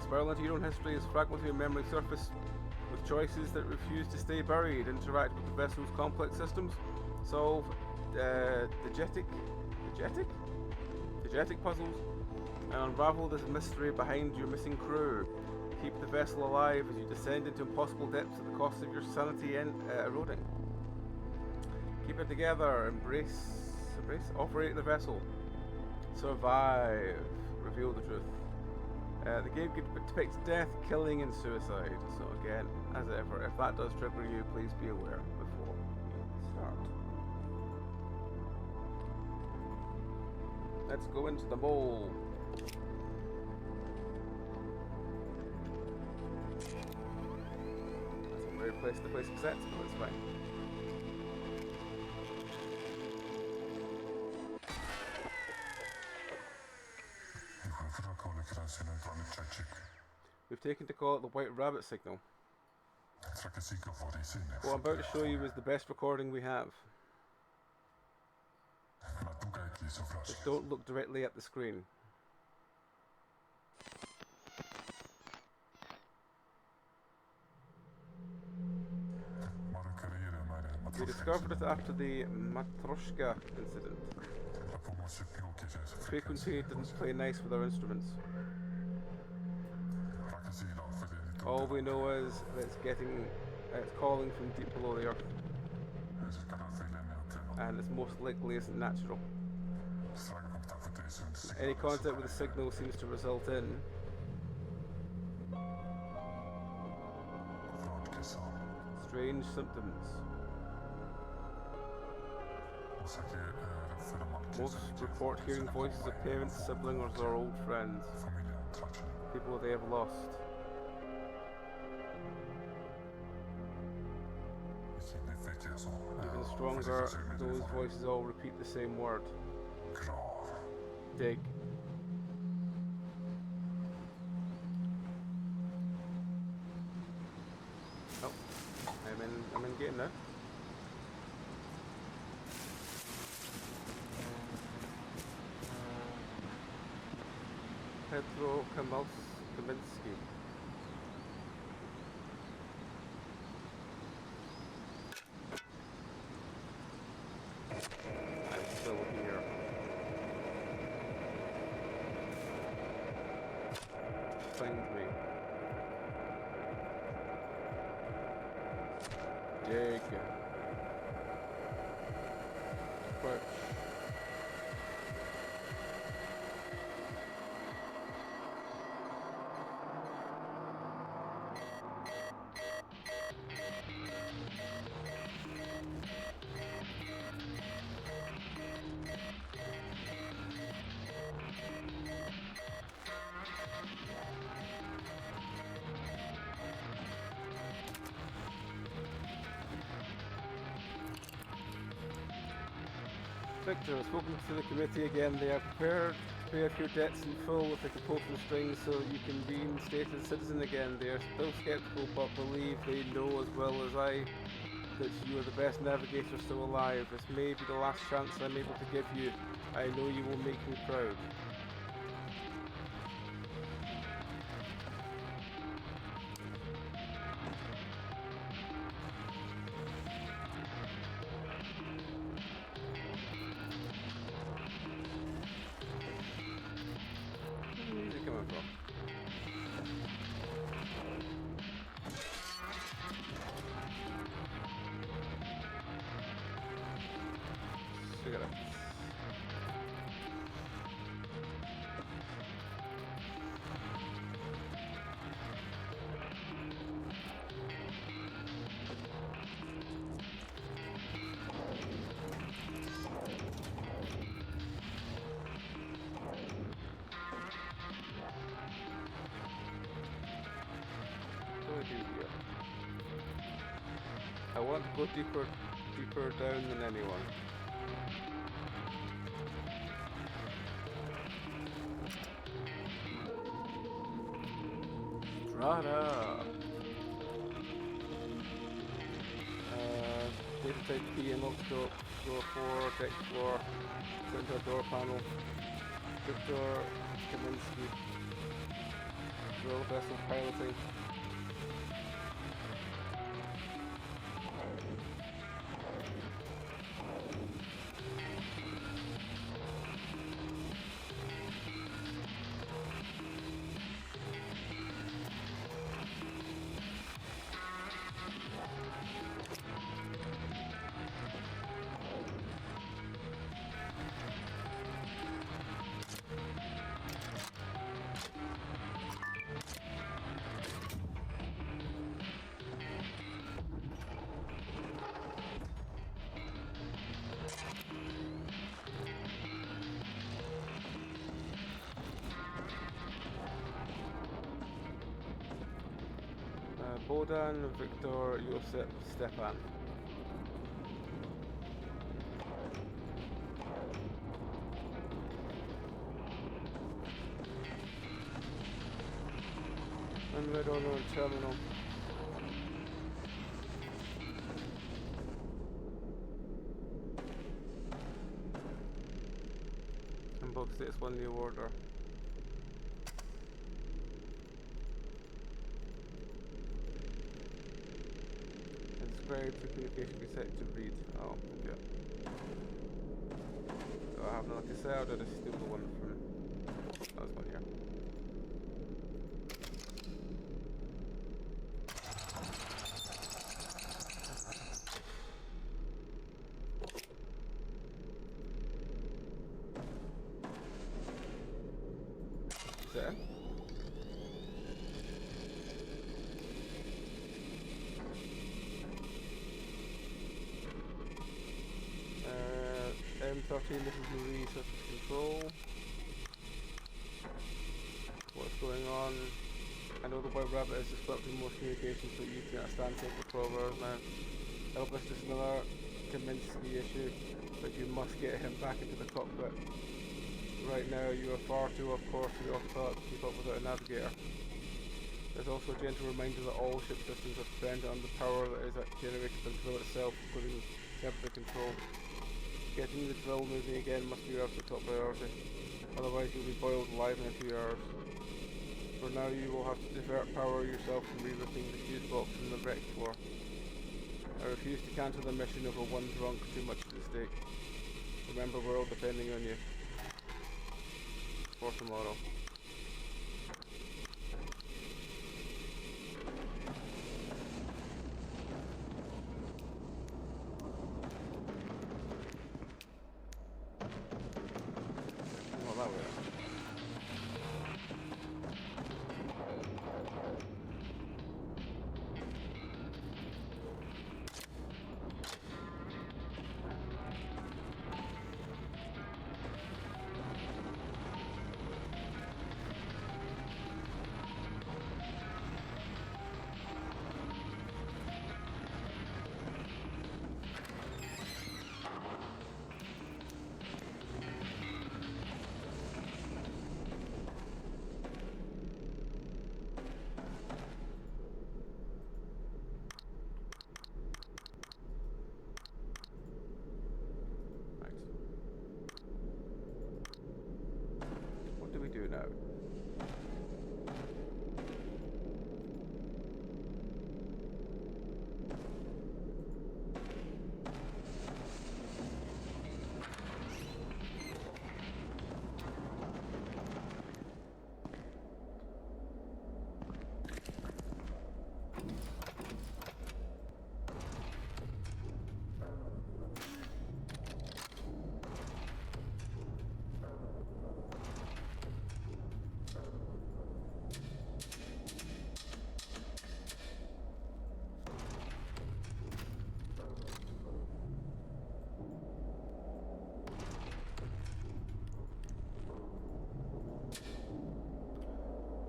A: Spiral into your own history as fragments of your memory surface with choices that refuse to stay buried. Interact with the vessel's complex systems, solve diegetic puzzles, and unravel this mystery behind your missing crew. Keep the vessel alive as you descend into impossible depths at the cost of your sanity eroding. Keep it together, embrace, operate the vessel, survive, reveal the truth. The game depicts death, killing, and suicide. So again, as ever, if that does trigger you, please be aware before we start. Let's go into the bowl. That's a weird place to place cassettes, but that's fine. We've taken to call it the White Rabbit signal. What I'm about to show you is the best recording we have. Just don't look directly at the screen. We discovered it after the Matroshka incident. The frequency didn't play nice with our instruments. All we know is that it's calling from deep below the earth. And it's most likely isn't natural. Any contact with the signal seems to result in strange symptoms. Most report hearing voices of parents, siblings, or old friends, people they have lost. Even stronger, those voices all repeat the same word. Dig. Oh, I'm in game now. Pedro Kaminski. I'm still here. Find me. Dig. Crouch. Victor, I've spoken to the committee again. They are prepared to pay off your debts in full if they can pull some strings so you can be reinstated as a citizen again. They are still skeptical but believe they know as well as I that you are the best navigator still alive. This may be the last chance I'm able to give you. I know you will make me proud. Where's it coming from? Cigarettes. What do I do here? I want to go deeper down than anyone. Rada! Data type key and lock scope, floor 4, deck floor, center door panel, Victor Kaminsky, drill vessel piloting. Bodan, Victor, Josep, Stepan. Unread unknown terminal. Inbox states 1 new order. Inscribed to communication be set to read. Oh, okay. Do I have nothing to say, or did I steal the one from... Oh, this one here. Set. M13, this is Marie, surface control. What's going on? I know the White Rabbit is disrupting most communications, but you can't stand taking for 12 hours now. Elvis, this is another Kaminsky issue, but you must get him back into the cockpit. Right now, you are far too off course for the autopilot to keep up without a navigator. There's also a gentle reminder that all ship systems are dependent on the power that is generated by the drill itself, including temperature control. Getting the drill moving again must be your absolute top priority, otherwise you'll be boiled alive in a few hours. For now you will have to divert power yourself from rerouting the fuse box from the wreck floor. I refuse to cancel the mission over one drunk, too much at stake. Remember, we're all depending on you. For tomorrow. Well, that way. Do now.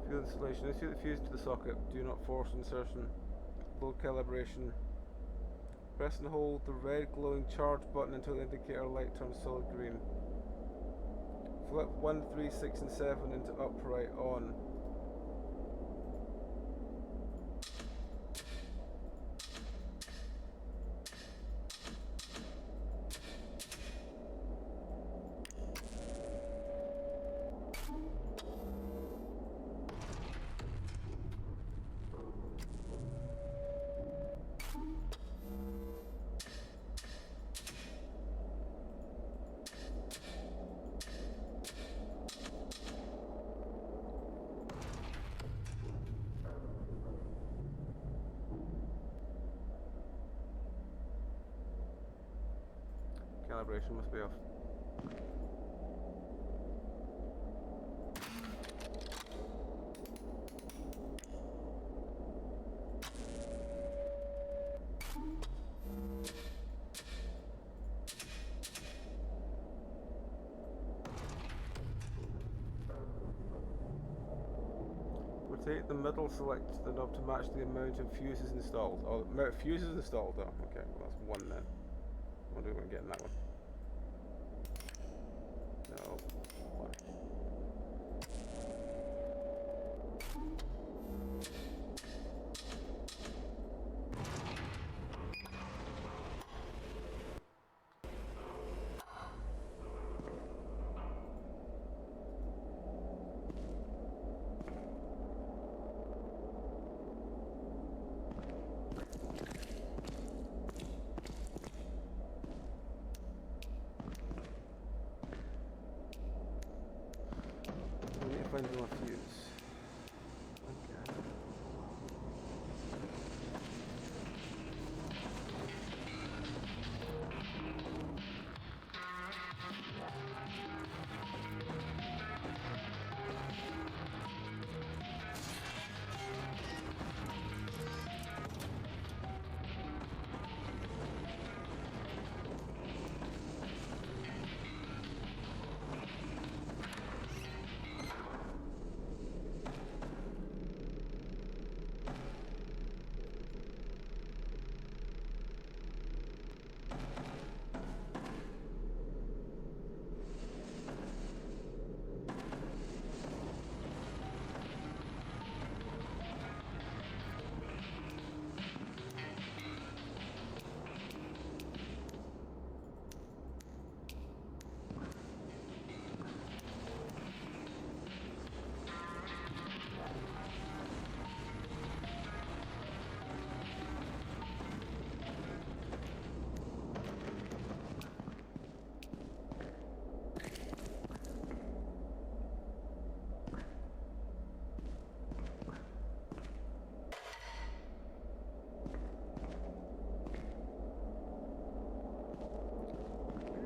A: Field installation. Insert the fuse to the socket. Do not force insertion. Load calibration. Press and hold the red glowing charge button until the indicator light turns solid green. Flip 1, 3, 6 and 7 into upright on. vibration must be off. Rotate the middle, select the knob to match the amount of fuses installed. Oh, the amount of fuses installed. Oh, okay. Well, that's one then. I wonder if we're getting that one. No. One. Find another fuse. Okay.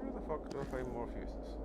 A: Where the fuck do I find more fuses?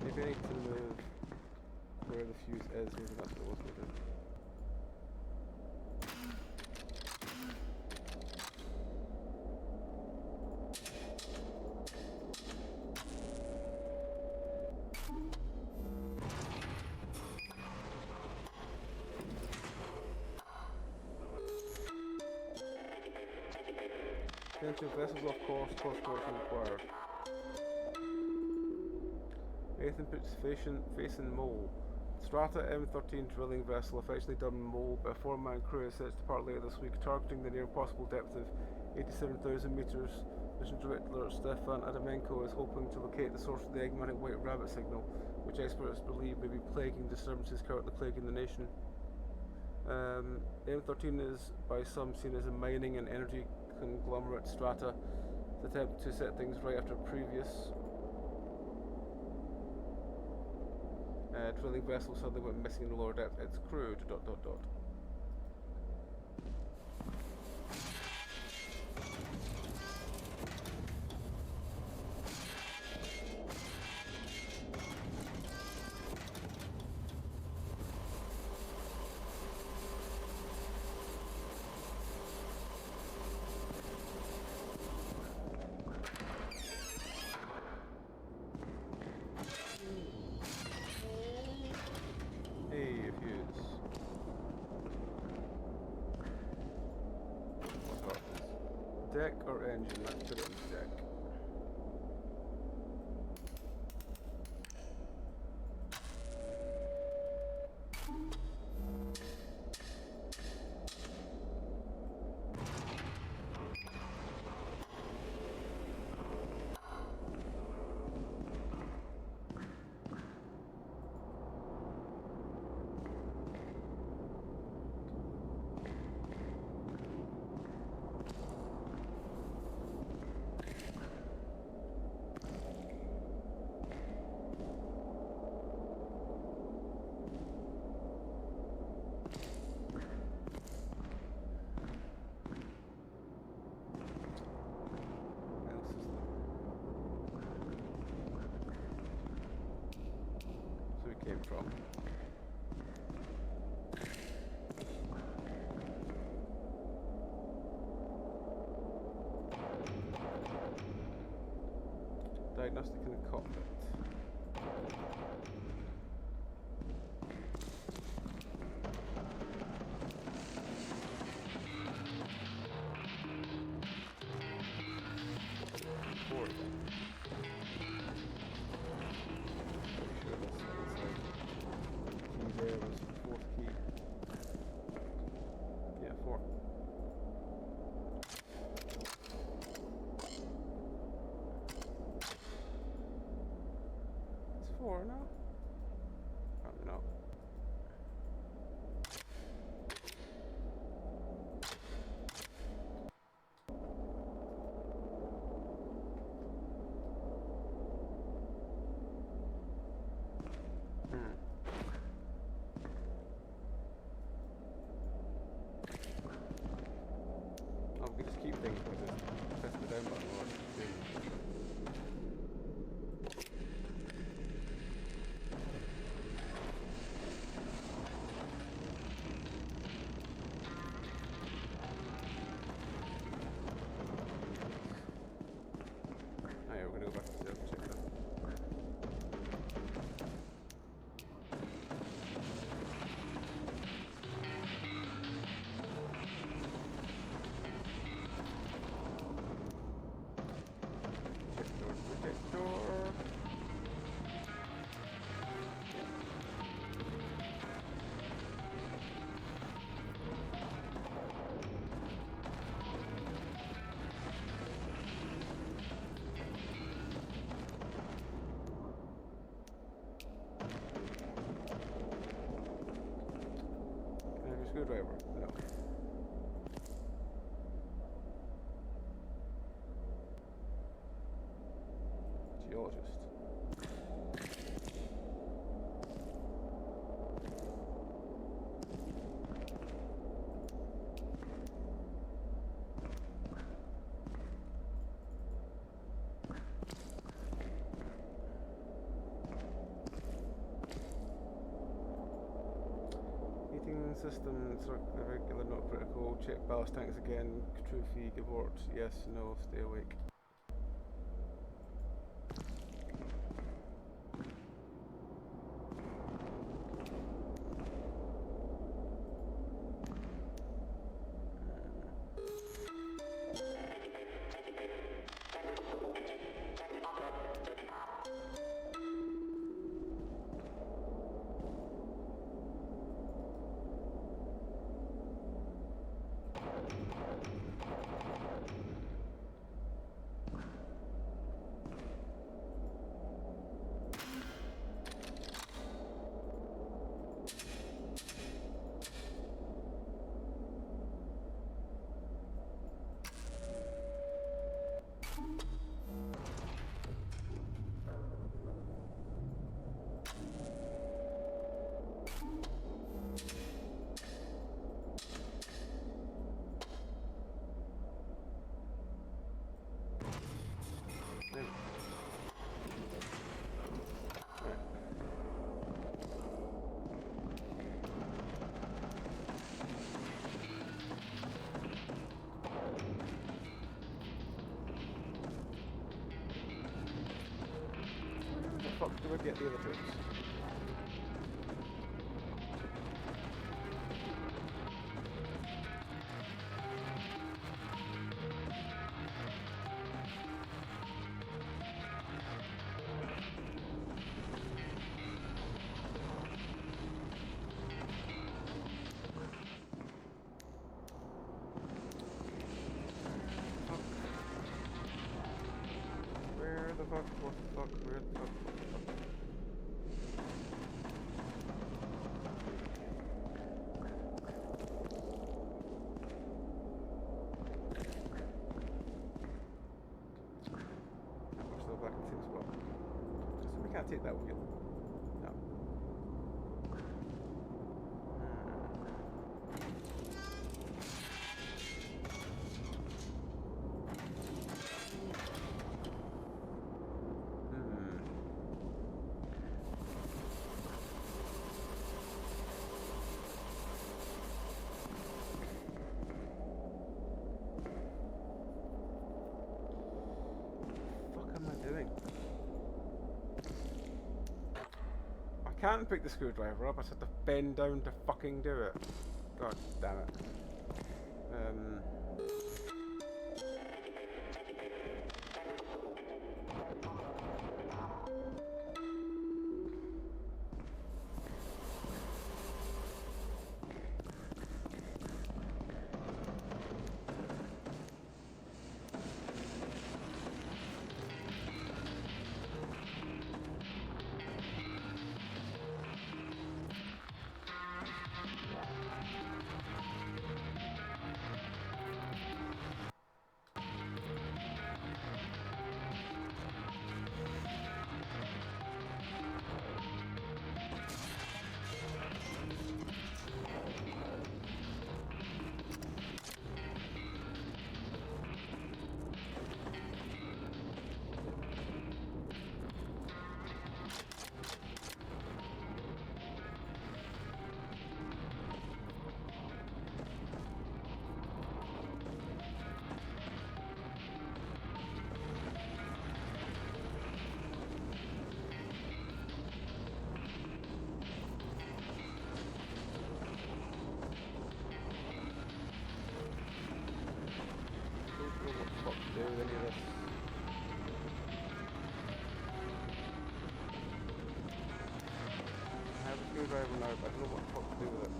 A: Maybe I need to move where the fuse is, maybe that's what it was going to do. Potential vessels of course correction required. Nathan puts facing mole Strata M13 drilling vessel affectionately dubbed Mole by a 4-man crew is set to depart later this week, targeting the near impossible depth of 87,000 meters. Mission Director Stefan Adamenko is hoping to locate the source of the enigmatic white rabbit signal, which experts believe may be plaguing disturbances currently plaguing the nation. M13 is by some seen as a mining and energy conglomerate. Strata attempt to set things right after previous drilling vessel suddenly went missing in the lower depth. Its crew ... Hey, fuse. What's got this? Deck or engine? Let's put it on deck. Came from. Diagnostic in the cockpit. Forward. There was the fourth key. Yeah, 4. It's 4 now? Probably not. We can just keep things like this. Press the down button while it's doing it. Oh yeah, we're gonna go back to the other check that. Screwdriver? No. Geologist. Heating system, regular, not critical. Check ballast tanks again. True feed, abort. Yes, no, stay awake. do I get the other tools? Where the fuck? What the fuck? Where the fuck? What the fuck? We're still back in the same spot. So we can't take that one yet. No. I can't pick the screwdriver up, I just have to bend down to fucking do it. God damn it. Do any of this. I have a screwdriver now, but I don't know what the fuck to do with it.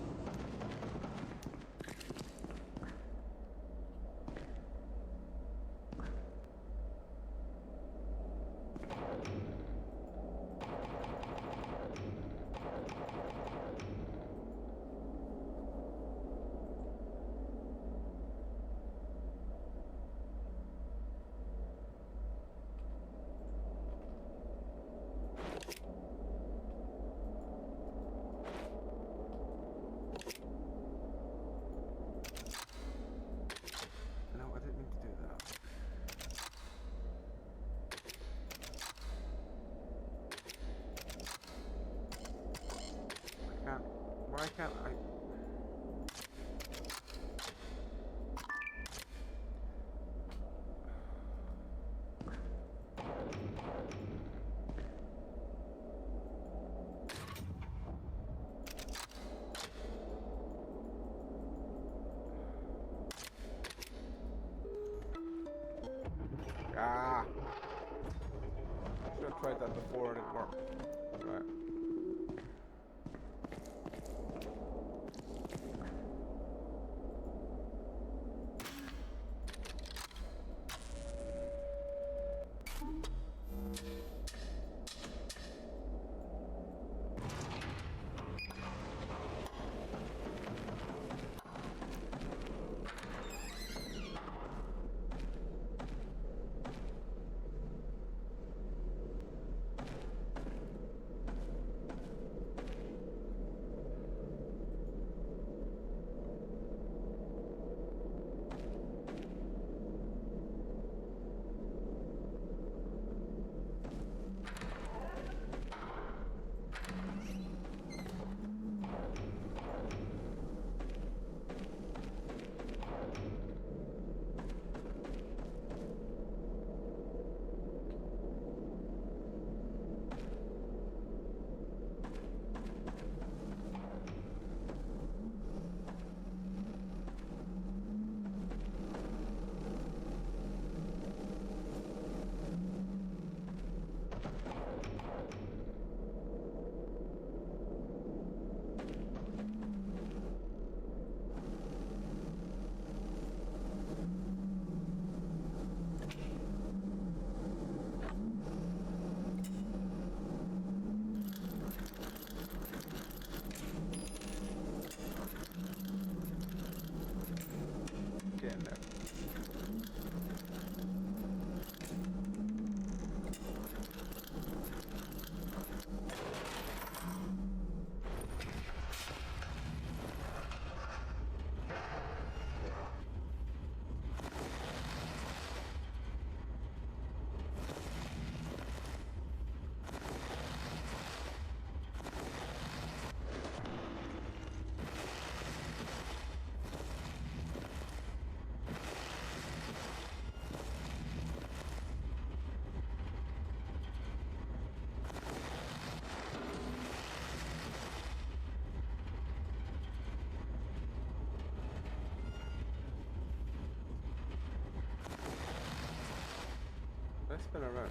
A: Why can't I? Ah! I should have tried that before and it worked. Right. spin around.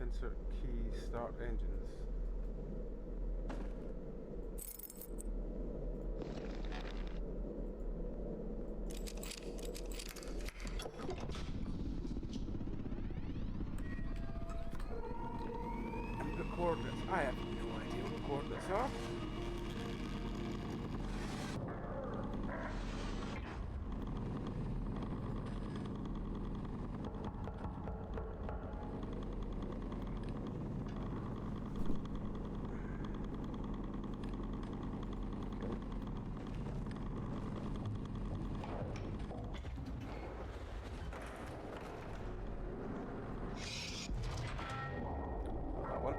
A: Insert key, start engines. And the coordinates. I have no idea what the coordinates are. That one.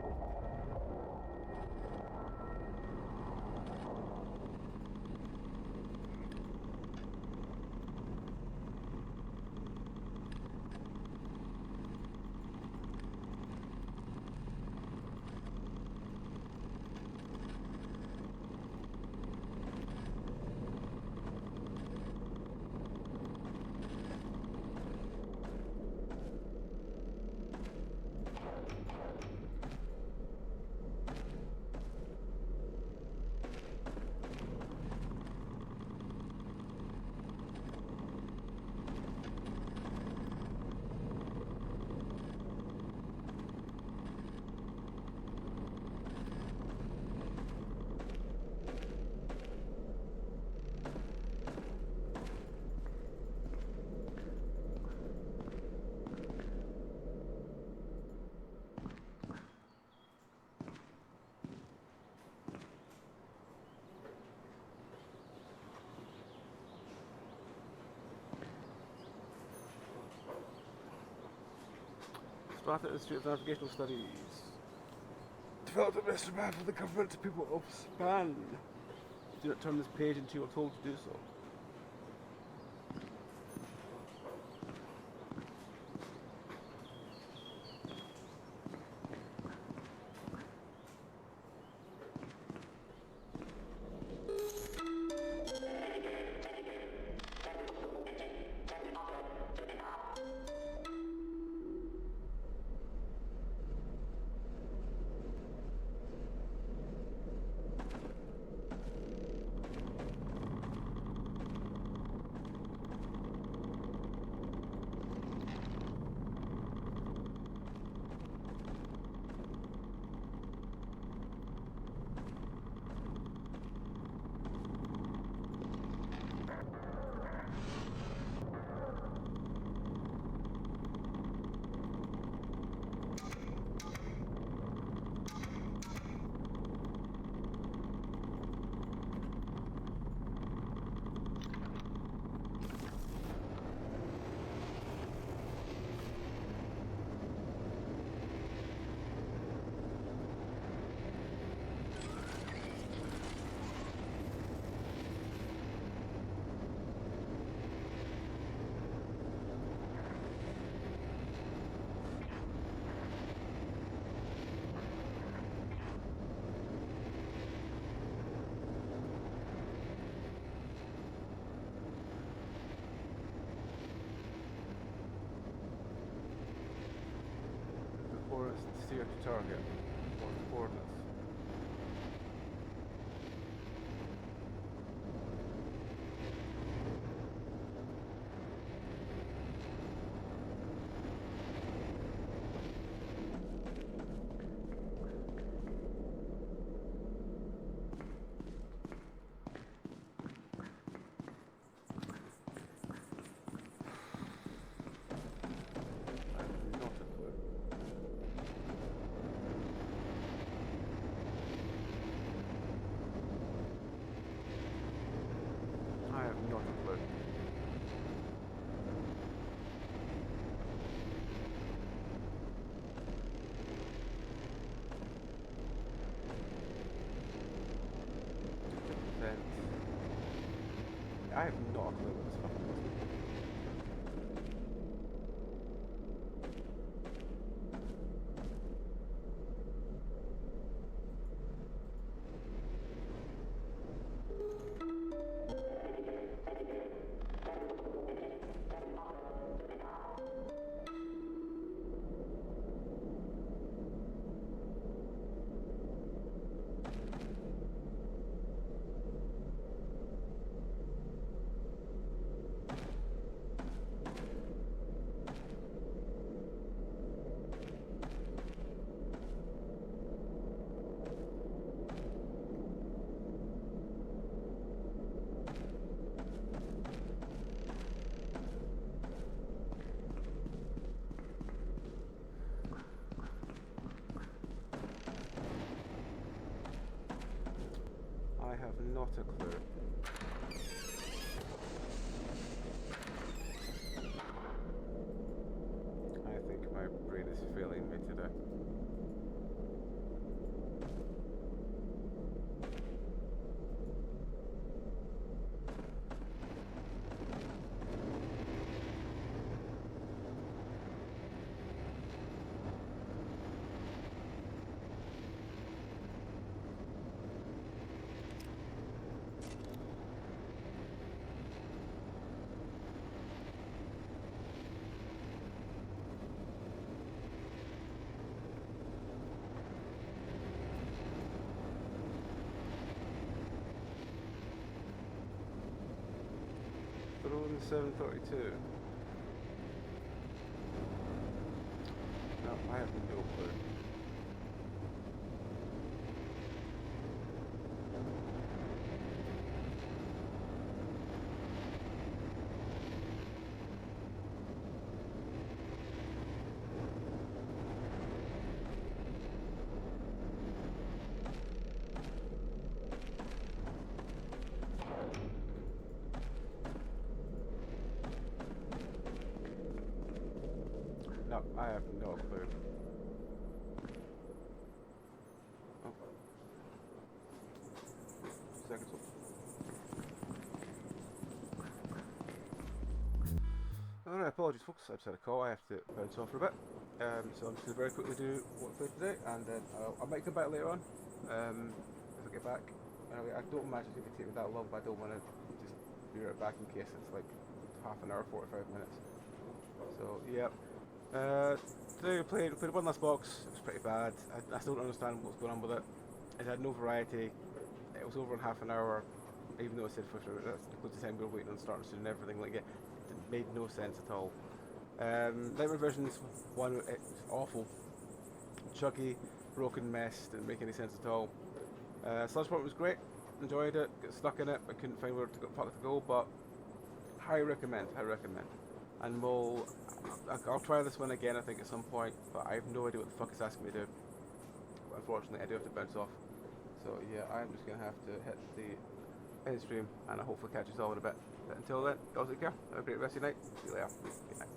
A: Sparta Institute of Navigational Studies. Developed a master map for the government people of Span. Do not turn this page until you are told to do so. Forest, steer to target. Or the coordinates. I have not a clue. sent. I have not a clue what this fucking was. I have not a clue. I think my brain is failing me today. Throne 732. No, I have no clue. No, I have no clue. Oh. 2 seconds. Alright, apologies folks, I just had a call, I have to bounce off for a bit. So I'm just going to very quickly do what I played today, and then I might come back later on, if I get back. Anyway, I don't imagine it's going to take me that long, but I don't want to just be right back in case it's like half an hour, 45 minutes. So, yeah. Today we played one last box. It was pretty bad. I still don't understand what's going on with it. It had no variety. It was over in half an hour, even though it said 50 minutes. That's close to the time we were waiting on starting soon and everything. Like it made no sense at all. Nightmare Visions one, it's awful, chuggy, broken mess. Didn't make any sense at all. Sludge was great. Enjoyed it. Got stuck in it. I couldn't find where to go, but highly recommend. And I'll try this one again, I think, at some point, but I have no idea what the fuck it's asking me to do. But unfortunately, I do have to bounce off. So yeah, I'm just going to have to hit the end stream, and I hopefully catch you all in a bit. But until then, y'all take care. Have a great rest of your night. See you later. Good night.